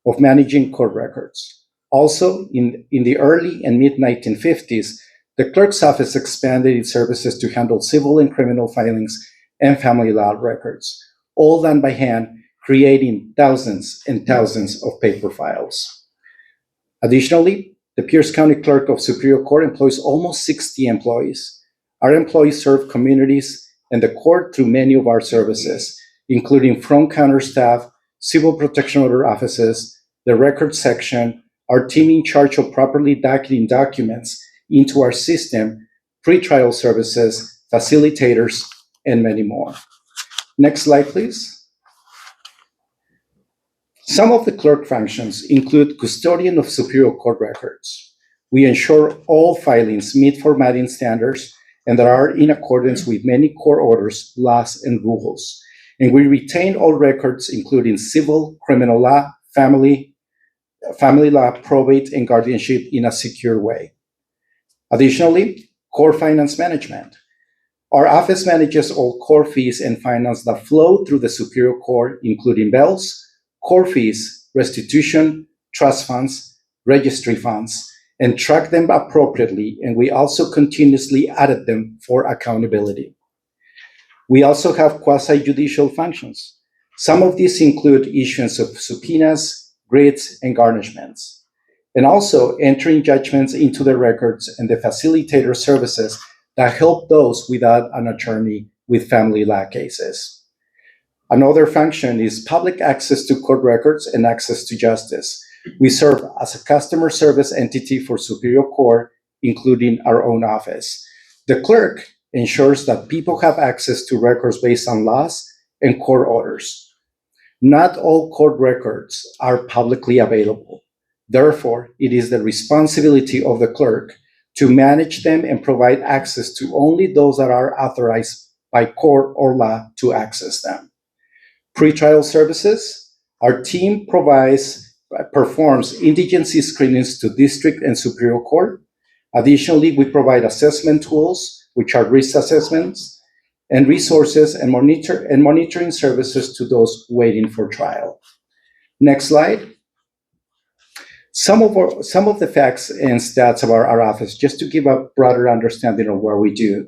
of managing court records. Also, in the early and mid-1950s, the clerk's office expanded its services to handle civil and criminal filings and family law records, all done by hand, creating thousands and thousands of paper files. Additionally, the Pierce County Clerk of Superior Court employs almost 60 employees. Our employees serve communities and the court through many of our services, including front counter staff, civil protection order offices, the record section, our team in charge of properly docketing documents into our system, pretrial services, facilitators, and many more. Next slide, please. Some of the clerk functions include custodian of Superior Court records. We ensure all filings meet formatting standards and that are in accordance with many court orders, laws, and rules. And we retain all records, including civil, criminal law, family law, probate, and guardianship in a secure way. Additionally, core finance management. Our office manages all core fees and finance that flow through the Superior Court, including bills, core fees, restitution, trust funds, registry funds, and track them appropriately, and we also continuously audit them for accountability. We also have quasi-judicial functions. Some of these include issuance of subpoenas, writs, and garnishments, and also entering judgments into the records and the facilitator services that help those without an attorney with family law cases. Another function is public access to court records and access to justice. We serve as a customer service entity for Superior Court, including our own office. The clerk ensures that people have access to records based on laws and court orders. Not all court records are publicly available. Therefore, it is the responsibility of the clerk to manage them and provide access to only those that are authorized by court or law to access them. Pretrial services, our team performs indigency screenings to district and Superior Court. Additionally, we provide assessment tools, which are risk assessments, and resources and monitoring services to those waiting for trial. Next slide. Some of the facts and stats about our office, just to give a broader understanding of what we do.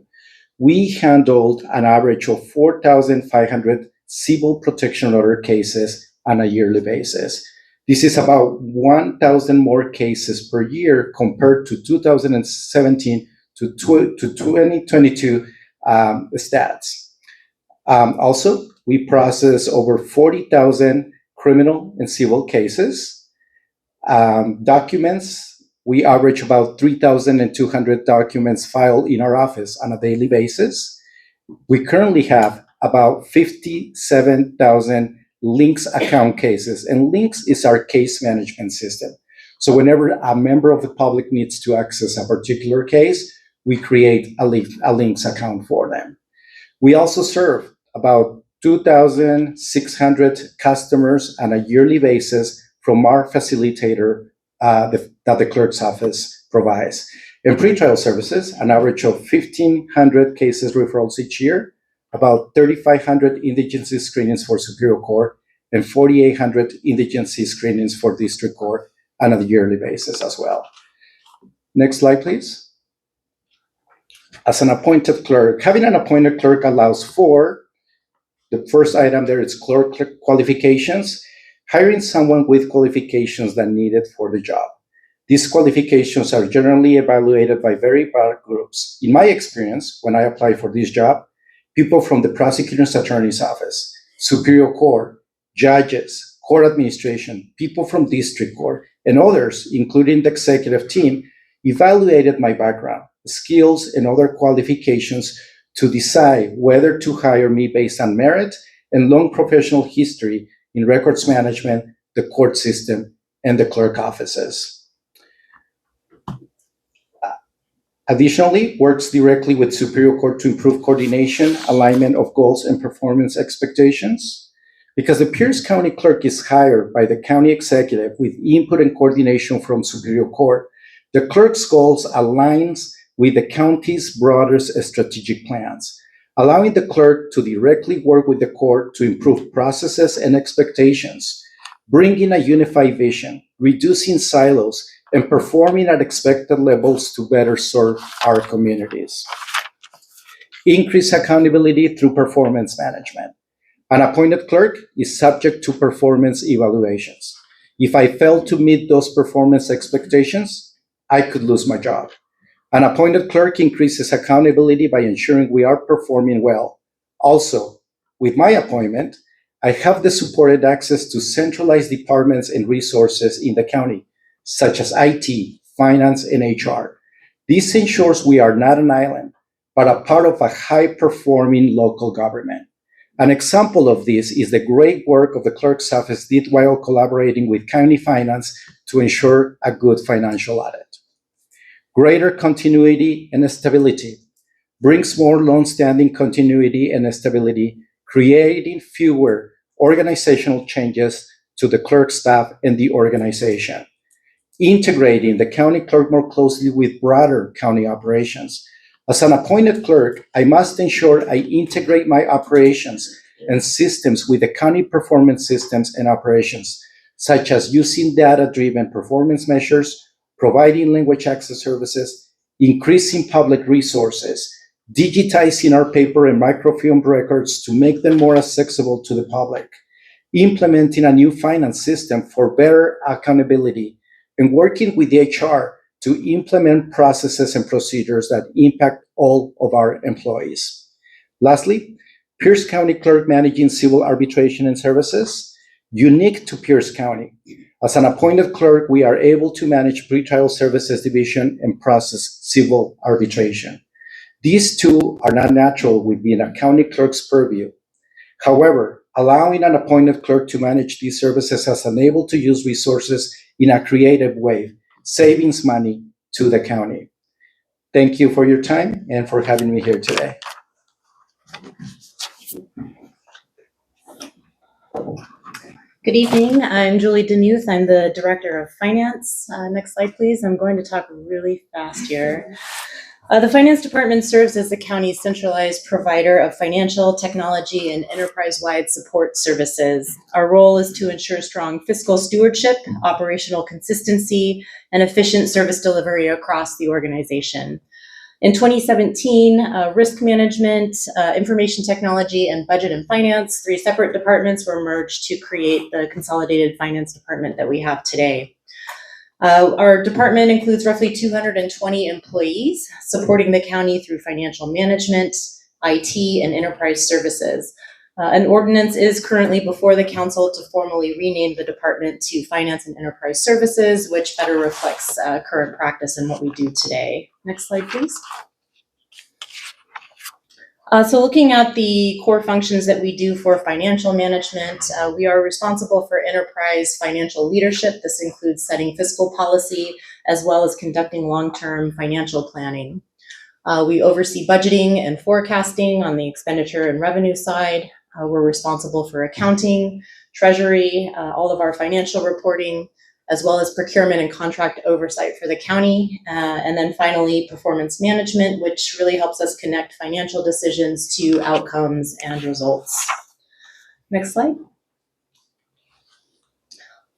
We handled an average of 4,500 civil protection order cases on a yearly basis. This is about 1,000 more cases per year compared to 2017 to 2022 stats. Also, we process over 40,000 criminal and civil cases. Documents, we average about 3,200 documents filed in our office on a daily basis. We currently have about 57,000 Links account cases, and Links is our case management system. So whenever a member of the public needs to access a particular case, we create a Links account for them. We also serve about 2,600 customers on a yearly basis from our facilitator that the clerk's office provides. In pretrial services, an average of 1,500 cases referrals each year, about 3,500 indigency screenings for Superior Court, and 4,800 indigency screenings for District Court on a yearly basis as well. Next slide, please. As an appointed clerk, having an appointed clerk allows for, the first item there is clerk qualifications, hiring someone with qualifications that needed for the job. These qualifications are generally evaluated by very broad groups. In my experience, when I applied for this job, people from the prosecutor's attorney's office, Superior Court, judges, court administration, people from District Court, and others, including the executive team, evaluated my background, skills, and other qualifications to decide whether to hire me based on merit and long professional history in records management, the court system, and the clerk offices. Additionally, works directly with Superior Court to improve coordination, alignment of goals, and performance expectations. Because the Pierce County Clerk is hired by the county executive with input and coordination from Superior Court, the clerk's goals aligns with the county's broader strategic plans, allowing the clerk to directly work with the court to improve processes and expectations, bringing a unified vision, reducing silos, and performing at expected levels to better serve our communities. Increase accountability through performance management. An appointed clerk is subject to performance evaluations. If I fail to meet those performance expectations, I could lose my job. An appointed clerk increases accountability by ensuring we are performing well. Also, with my appointment, I have the supported access to centralized departments and resources in the county, such as IT, finance, and HR. This ensures we are not an island, but a part of a high-performing local government. An example of this is the great work of the clerk's office did while collaborating with county finance to ensure a good financial audit. Greater continuity and stability brings more long-standing continuity and stability, creating fewer organizational changes to the clerk staff and the organization. Integrating the county clerk more closely with broader county operations. As an appointed clerk, I must ensure I integrate my operations and systems with the county performance systems and operations, such as using data-driven performance measures, providing language access services, increasing public resources, digitizing our paper and microfilm records to make them more accessible to the public, implementing a new finance system for better accountability, and working with the HR to implement processes and procedures that impact all of our employees. Lastly, Pierce County Clerk managing civil arbitration and services, unique to Pierce County. As an appointed clerk, we are able to manage pretrial services division and process civil arbitration. These two are not natural within a county clerk's purview. However, allowing an appointed clerk to manage these services has enabled to use resources in a creative way, saving money to the county. Thank you for your time and for having me here today. Good evening. I'm Julie Demuth. I'm the Director of Finance. Next slide, please. I'm going to talk really fast here. The Finance Department serves as the county's centralized provider of financial, technology, and enterprise-wide support services. Our role is to ensure strong fiscal stewardship, operational consistency, and efficient service delivery across the organization. In 2017, risk management, information technology, and budget and finance, 3 separate departments were merged to create the consolidated finance department that we have today. Our department includes roughly 220 employees supporting the county through financial management, IT, and enterprise services. An ordinance is currently before the council to formally rename the department to Finance and Enterprise Services, which better reflects current practice and what we do today. Next slide, please. So looking at the core functions that we do for financial management, we are responsible for enterprise financial leadership. This includes setting fiscal policy as well as conducting long-term financial planning. We oversee budgeting and forecasting on the expenditure and revenue side. We're responsible for accounting, treasury, all of our financial reporting, as well as procurement and contract oversight for the county. And then finally, performance management, which really helps us connect financial decisions to outcomes and results. Next slide.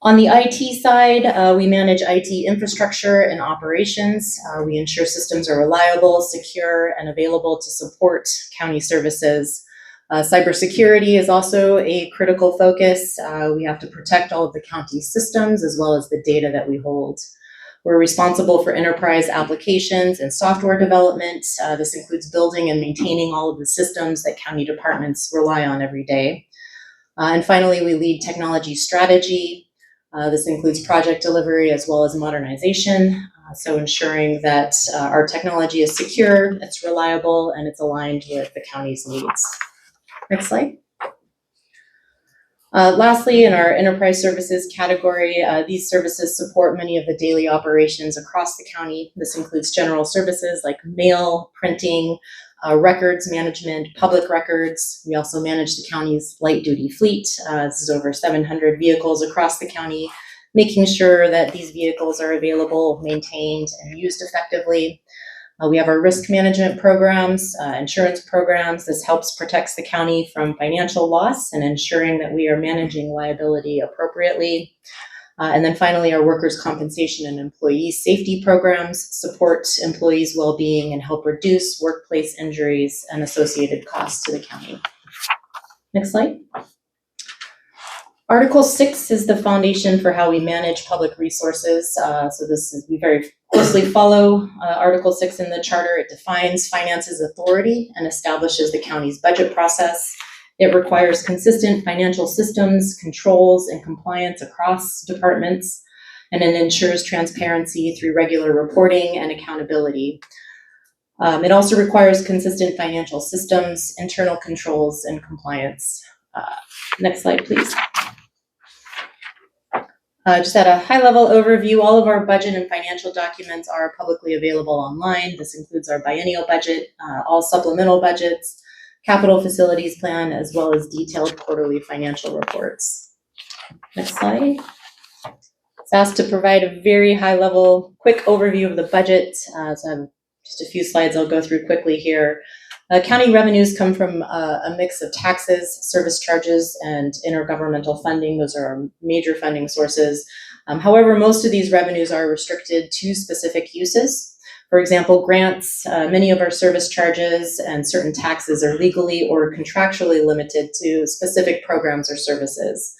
On the IT side, we manage IT infrastructure and operations. We ensure systems are reliable, secure, and available to support county services. Cybersecurity is also a critical focus. We have to protect all of the county's systems as well as the data that we hold. We're responsible for enterprise applications and software development. This includes building and maintaining all of the systems that county departments rely on every day. And finally, we lead technology strategy. This includes project delivery as well as modernization. So ensuring that our technology is secure, it's reliable, and it's aligned with the county's needs. Next slide. Lastly, in our enterprise services category, these services support many of the daily operations across the county. This includes general services like mail, printing, records management, public records. We also manage the county's light duty fleet. This is over 700 vehicles across the county, making sure that these vehicles are available, maintained, and used effectively. We have our risk management programs, insurance programs. This helps protect the county from financial loss and ensuring that we are managing liability appropriately. And then finally, our workers' compensation and employee safety programs support employees' well-being and help reduce workplace injuries and associated costs to the county. Next slide. Article 6 is the foundation for how we manage public resources. We very closely follow Article 6 in the charter. It defines finances authority and establishes the county's budget process. It requires consistent financial systems, controls, and compliance across departments. and it ensures transparency through regular reporting and accountability. It also requires consistent financial systems, internal controls, and compliance. Next slide, please. Just at a high-level overview, all of our budget and financial documents are publicly available online. This includes our biennial budget, all supplemental budgets, capital facilities plan, as well as detailed quarterly financial reports. Next slide. It's asked to provide a very high-level, quick overview of the budget. So I have just a few slides I'll go through quickly here. County revenues come from a mix of taxes, service charges, and intergovernmental funding. Those are our major funding sources. However, most of these revenues are restricted to specific uses. For example, grants, many of our service charges and certain taxes are legally or contractually limited to specific programs or services.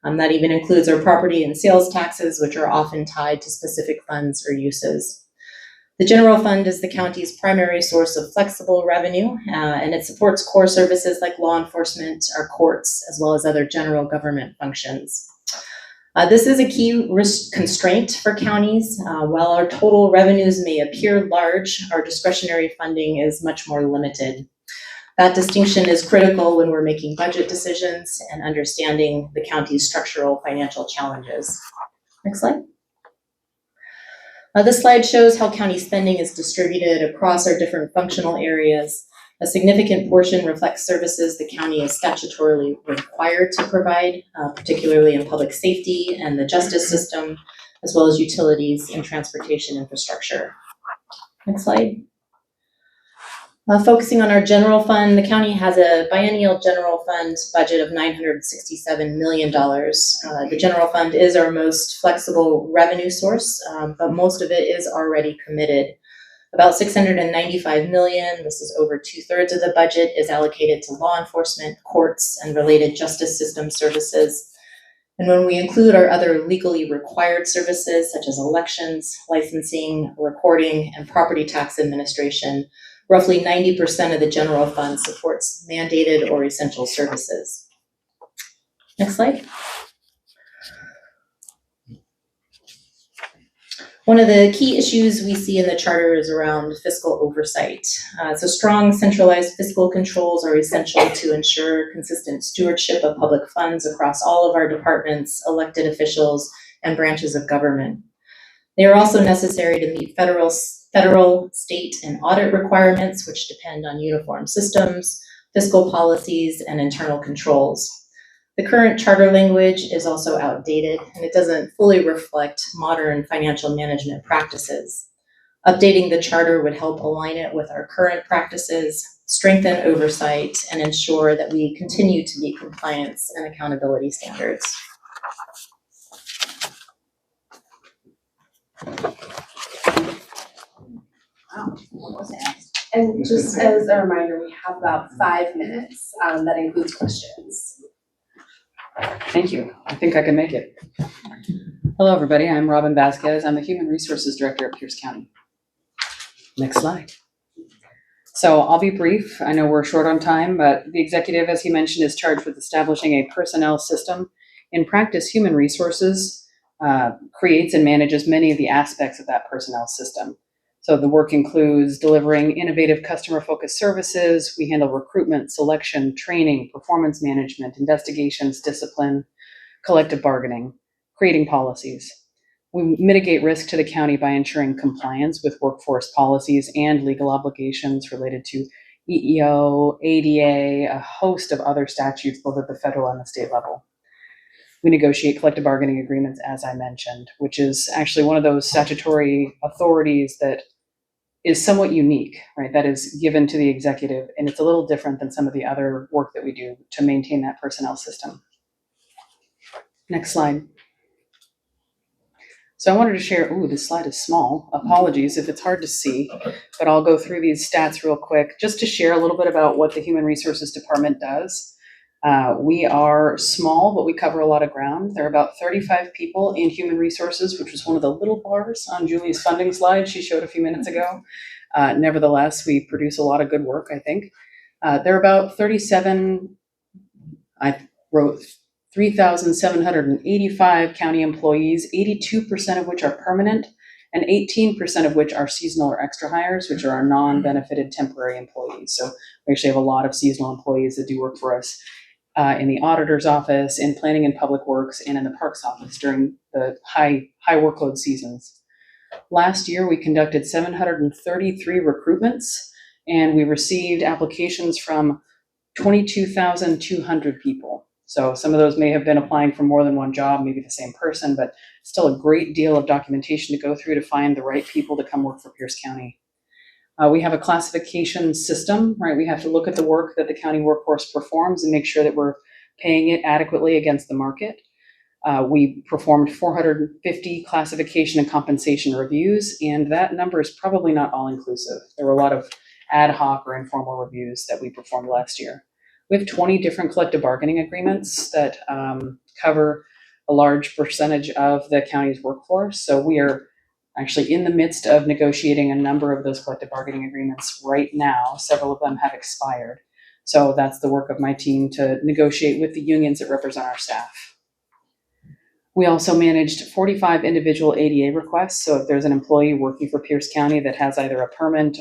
That even includes our property and sales taxes, which are often tied to specific funds or uses. The general fund is the county's primary source of flexible revenue, and it supports core services like law enforcement, our courts, as well as other general government functions. This is a key risk constraint for counties. While our total revenues may appear large, our discretionary funding is much more limited. That distinction is critical when we're making budget decisions and understanding the county's structural financial challenges. Next slide. This slide shows how county spending is distributed across our different functional areas. A significant portion reflects services the county is statutorily required to provide, particularly in public safety and the justice system, as well as utilities and transportation infrastructure. Next slide. Focusing on our general fund, the county has a biennial general fund budget of $967 million. The general fund is our most flexible revenue source, but most of it is already committed. About $695 million, this is over 2/3 of the budget, is allocated to law enforcement, courts, and related justice system services. And when we include our other legally required services, such as elections, licensing, recording, and property tax administration, roughly 90% of the general fund supports mandated or essential services. Next slide. One of the key issues we see in the charter is around fiscal oversight. So strong centralized fiscal controls are essential to ensure consistent stewardship of public funds across all of our departments, elected officials, and branches of government. They are also necessary to meet federal, state, and audit requirements, which depend on uniform systems, fiscal policies, and internal controls. The current charter language is also outdated, and it doesn't fully reflect modern financial management practices. Updating the charter would help align it with our current practices, strengthen oversight, and ensure that we continue to meet compliance and accountability standards. And just as a reminder, we have about 5 minutes. That includes questions. Thank you. I think I can make it. Hello, everybody. I'm Robin Vasquez. I'm the Human Resources Director at Pierce County. Next slide. So I'll be brief. I know we're short on time, but the executive, as he mentioned, is charged with establishing a personnel system. In practice, Human Resources creates and manages many of the aspects of that personnel system. So the work includes delivering innovative customer-focused services. We handle recruitment, selection, training, performance management, investigations, discipline, collective bargaining, creating policies. We mitigate risk to the county by ensuring compliance with workforce policies and legal obligations related to EEO, ADA, a host of other statutes, both at the federal and the state level. We negotiate collective bargaining agreements, as I mentioned, which is actually one of those statutory authorities that is somewhat unique, right? That is given to the executive, and it's a little different than some of the other work that we do to maintain that personnel system. Next slide. So I wanted to share, this slide is small. Apologies if it's hard to see, but I'll go through these stats real quick just to share a little bit about what the Human Resources Department does. We are small, but we cover a lot of ground. There are about 35 people in Human Resources, which was one of the little bars on Julie's funding slide she showed a few minutes ago. Nevertheless, we produce a lot of good work, I think. There are about 37, I wrote 3,785 county employees, 82% of which are permanent, and 18% of which are seasonal or extra hires, which are our non-benefited temporary employees. So we actually have a lot of seasonal employees that do work for us in the auditor's office, in planning and public works, and in the parks office during the high workload seasons. Last year, we conducted 733 recruitments, and we received applications from 22,200 people. So some of those may have been applying for more than one job, maybe the same person, but still a great deal of documentation to go through to find the right people to come work for Pierce County. We have a classification system, right? We have to look at the work that the county workforce performs and make sure that we're paying it adequately against the market. We performed 450 classification and compensation reviews, and that number is probably not all inclusive. There were a lot of ad hoc or informal reviews that we performed last year. We have 20 different collective bargaining agreements that cover a large percentage of the county's workforce. So we are actually in the midst of negotiating a number of those collective bargaining agreements right now. Several of them have expired. So that's the work of my team to negotiate with the unions that represent our staff. We also managed 45 individual ADA requests. So if there's an employee working for Pierce County that has either a permanent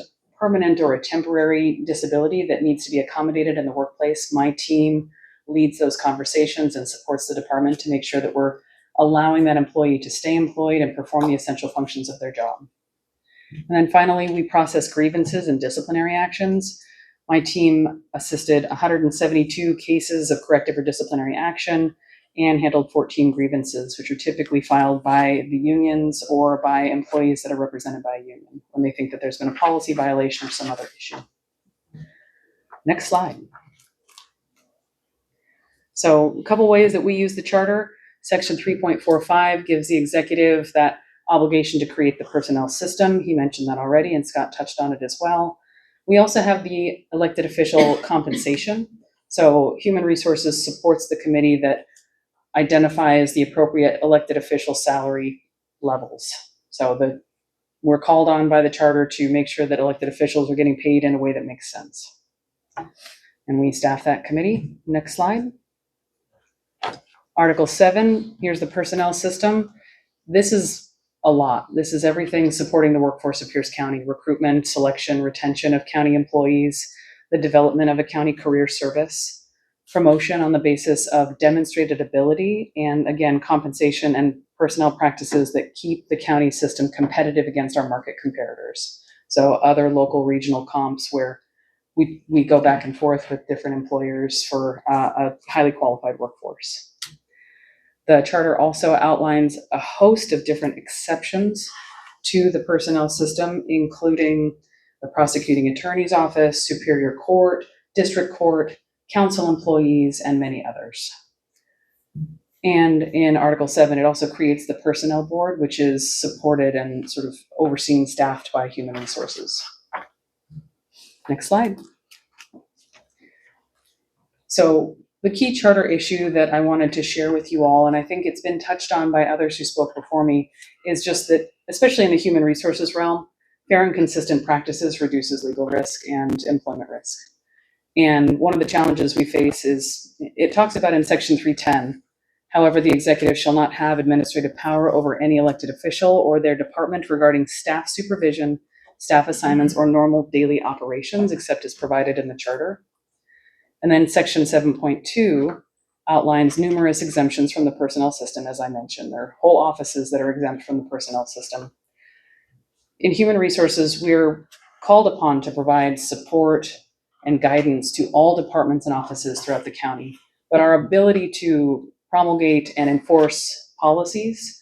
or a temporary disability that needs to be accommodated in the workplace, my team leads those conversations and supports the department to make sure that we're allowing that employee to stay employed and perform the essential functions of their job. And then finally, we process grievances and disciplinary actions. My team assisted 172 cases of corrective or disciplinary action and handled 14 grievances, which are typically filed by the unions or by employees that are represented by a union when they think that there's been a policy violation or some other issue. Next slide. So a couple ways that we use the charter. Section 3.45 gives the executive that obligation to create the personnel system. He mentioned that already, and Scott touched on it as well. We also have the elected official compensation. So Human Resources supports the committee that identifies the appropriate elected official salary levels. So we're called on by the charter to make sure that elected officials are getting paid in a way that makes sense. And we staff that committee. Next slide. Article 7, here's the personnel system. This is a lot. This is everything supporting the workforce of Pierce County: recruitment, selection, retention of county employees, the development of a county career service, promotion on the basis of demonstrated ability, and again, compensation and personnel practices that keep the county system competitive against our market comparators. So other local regional comps where we go back and forth with different employers for a highly qualified workforce. The charter also outlines a host of different exceptions to the personnel system, including the prosecuting attorney's office, superior court, district court, council employees, and many others. And in Article 7, it also creates the personnel board, which is supported and sort of overseen, staffed by Human Resources. Next slide. So the key charter issue that I wanted to share with you all, and I think it's been touched on by others who spoke before me, is just that, especially in the human resources realm, fair and consistent practices reduces legal risk and employment risk. And one of the challenges we face is, it talks about in Section 310, however, the executive shall not have administrative power over any elected official or their department regarding staff supervision, staff assignments, or normal daily operations, except as provided in the charter. And then Section 7.2 outlines numerous exemptions from the personnel system, as I mentioned. There are whole offices that are exempt from the personnel system. In Human Resources, we're called upon to provide support and guidance to all departments and offices throughout the county, but our ability to promulgate and enforce policies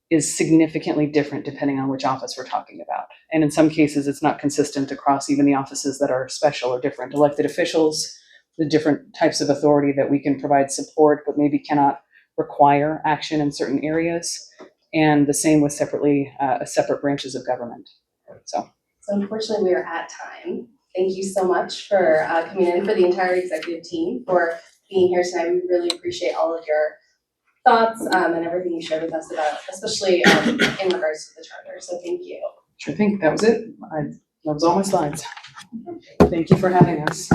is significantly different depending on which office we're talking about. And in some cases, it's not consistent across even the offices that are special or different. Elected officials, the different types of authority that we can provide support, but maybe cannot require action in certain areas. And the same with separate branches of government. So unfortunately, we are at time. Thank you so much for coming in, for the entire executive team, for being here tonight. We really appreciate all of your thoughts and everything you shared with us about, especially in regards to the charter. So thank you. Sure thing. That was it. That was all my slides. Thank you for having us.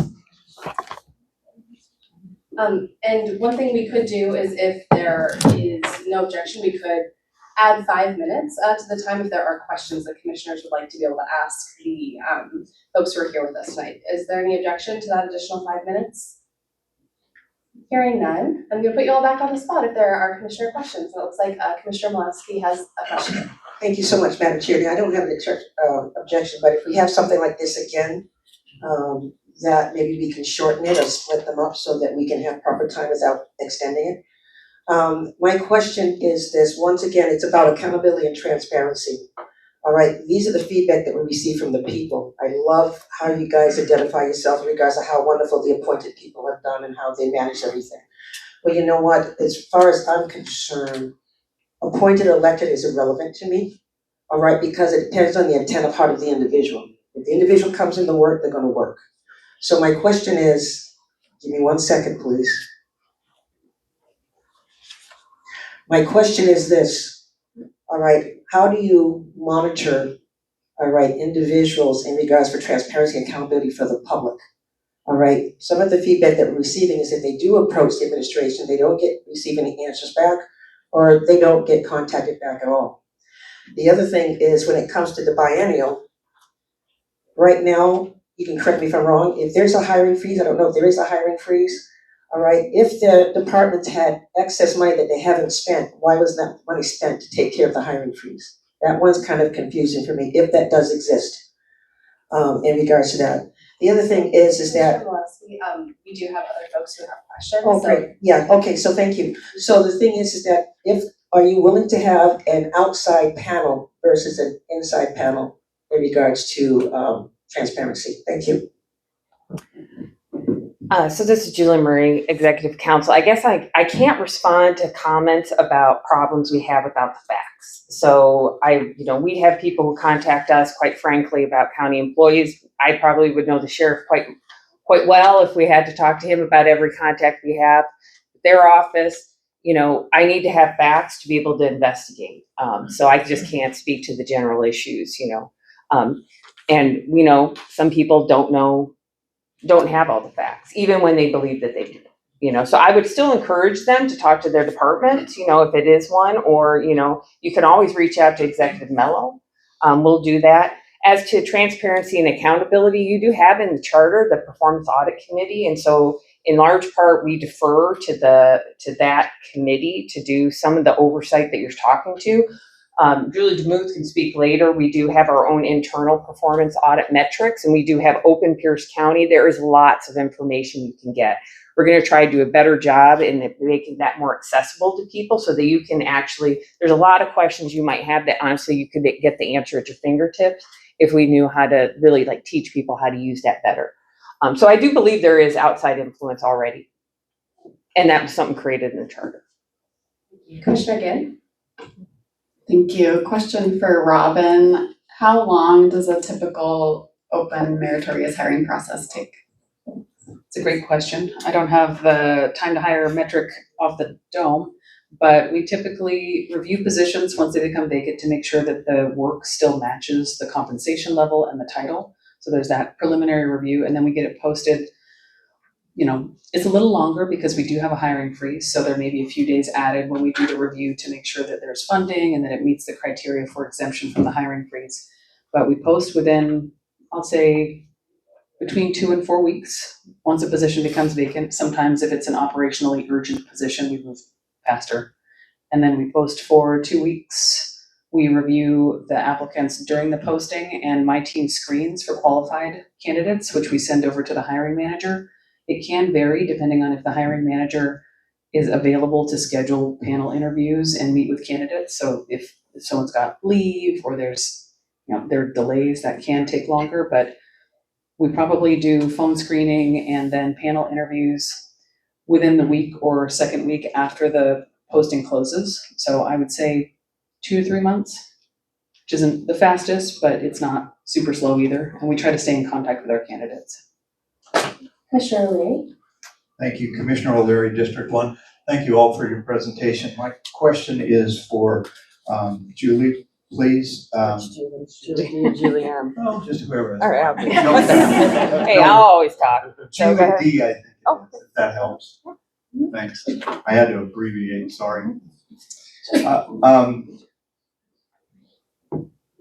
And one thing we could do is if there is no objection, we could add 5 minutes to the time if there are questions that commissioners would like to be able to ask the folks who are here with us tonight. Is there any objection to that additional 5 minutes? Hearing none, I'm gonna put you all back on the spot if there are commissioner questions. It looks like Commissioner Mulaski has a question. Thank you so much, Madam Chair. I don't have an objection, but if we have something like this again, that maybe we can shorten it or split them up so that we can have proper time without extending it. My question is this, once again, it's about accountability and transparency. All right, these are the feedback that we receive from the people. I love how you guys identify yourself in regards to how wonderful the appointed people have done and how they manage everything. Well, you know what, as far as I'm concerned, appointed elected is irrelevant to me, all right, because it depends on the intent of heart of the individual. If the individual comes into work, they're gonna work. So my question is, give me 1 second, please. My question is this, all right, how do you monitor, all right, individuals in regards for transparency and accountability for the public? All right, some of the feedback that we're receiving is that they do approach the administration, they don't receive any answers back, or they don't get contacted back at all. The other thing is when it comes to the biennial, right now, you can correct me if I'm wrong, if there's a hiring freeze, I don't know if there is a hiring freeze, all right, if the departments had excess money that they haven't spent, why was that money spent to take care of the hiring freeze? That one's kind of confusing for me, if that does exist, in regards to that. The other thing is that. Commissioner Mulaski, we do have other folks who have questions, Oh, so. great, yeah, okay, so thank you. So the thing is that are you willing to have an outside panel versus an inside panel in regards to transparency? Thank you. So this is Julie Murray, Executive Counsel. I guess I can't respond to comments about problems we have without the facts. So we have people who contact us, quite frankly, about county employees. I probably would know the sheriff quite well if we had to talk to him about every contact we have. Their office, I need to have facts to be able to investigate. So I just can't speak to the general issues, and we know some people don't have all the facts, even when they believe that they do. So I would still encourage them to talk to their department, if it is one, or, you can always reach out to Executive Mello. We'll do that. As to transparency and accountability, you do have in the charter the Performance Audit Committee, and so in large part we defer to that committee to do some of the oversight that you're talking to. Julie DeMuth can speak later. We do have our own internal performance audit metrics, and we do have Open Pierce County. There is lots of information you can get. We're going to try to do a better job in making that more accessible to people so that you can there's a lot of questions you might have that honestly you could get the answer at your fingertips if we knew how to really teach people how to use that better. So I do believe there is outside influence already, and that was something created in the charter. Commissioner Ginn? Thank you. Question for Robin. How long does a typical open meritorious hiring process take? It's a great question. I don't have the time to hire metric off the dome, but we typically review positions once they become vacant to make sure that the work still matches the compensation level and the title. So there's that preliminary review, and then we get it posted. It's a little longer because we do have a hiring freeze, so there may be a few days added when we do the review to make sure that there's funding and that it meets the criteria for exemption from the hiring freeze. But we post within, I'll say, between 2 and 4 weeks once a position becomes vacant. Sometimes if it's an operationally urgent position, we move faster. And then we post for 2 weeks. We review the applicants during the posting, and my team screens for qualified candidates, which we send over to the hiring manager. It can vary depending on if the hiring manager is available to schedule panel interviews and meet with candidates. So if someone's got leave or there are delays, that can take longer, but we probably do phone screening and then panel interviews within the week or second week after the posting closes. So I would say 2 to 3 months, which isn't the fastest, but it's not super slow either. And we try to stay in contact with our candidates. Commissioner O'Leary? Thank you, Commissioner O'Leary, District 1. Thank you all for your presentation. My question is for Julie, please. Julie. Oh, just whoever. All right. No, Hey, I'll always talk. Julie go ahead. D, I think, Oh. if that helps. Thanks. I had to abbreviate, sorry.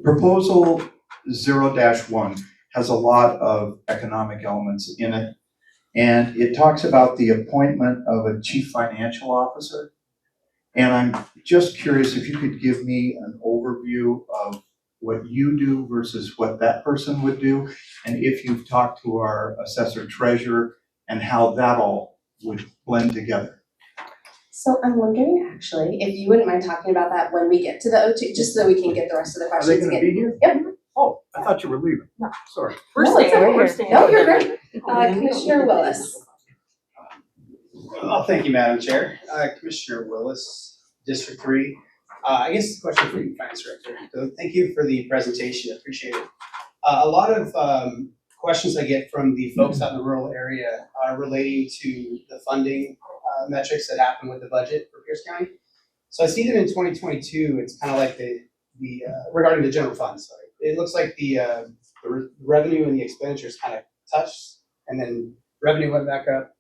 Proposal 0-1 has a lot of economic elements in it. And it talks about the appointment of a chief financial officer. And I'm just curious if you could give me an overview of what you do versus what that person would do. And if you've talked to our assessor treasurer and how that all would blend together. So I'm wondering actually, if you wouldn't mind talking about that when we get to the O2, just so we can get the rest of the Are they questions gonna again. be here? Yep. Oh, I thought you were leaving. No. Sorry. No, it's okay. No, you're great. Commissioner Willis. Oh, thank you, Madam Chair. Commissioner Willis, District 3. I guess the question for you, Finance Director. So thank you for the presentation, appreciate it. A lot of questions I get from the folks out in the rural area are relating to the funding metrics that happen with the budget for Pierce County. So I see that in 2022, it's kind of like the regarding the general fund, sorry. It looks like the revenue and the expenditures kind of touched, and then revenue went back up.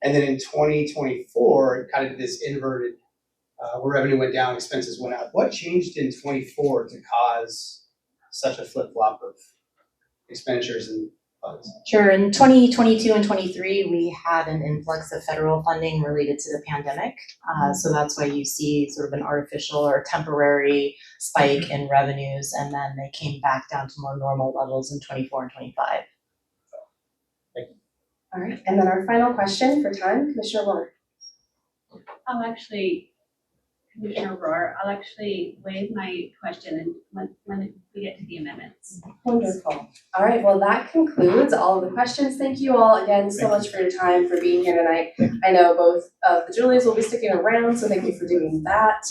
And then in 2024, it kind of did this inverted, where revenue went down, expenses went up. What changed in 24 to cause such a flip-flop of expenditures and funds? Sure, in 2022 and 23, we had an influx of federal funding related to the pandemic. So that's why you see sort of an artificial or temporary spike in revenues, and then they came back down to more normal levels in 24 and 25. All right, and then our final question for time, Commissioner Rohr. I'll actually, Commissioner Rohr, I'll actually waive my question and when we get to the amendments. Wonderful. All right, well, that concludes all of the questions. Thank you all again so much for your time, for being here tonight. I know both of the Julies will be sticking around, so thank you for doing that.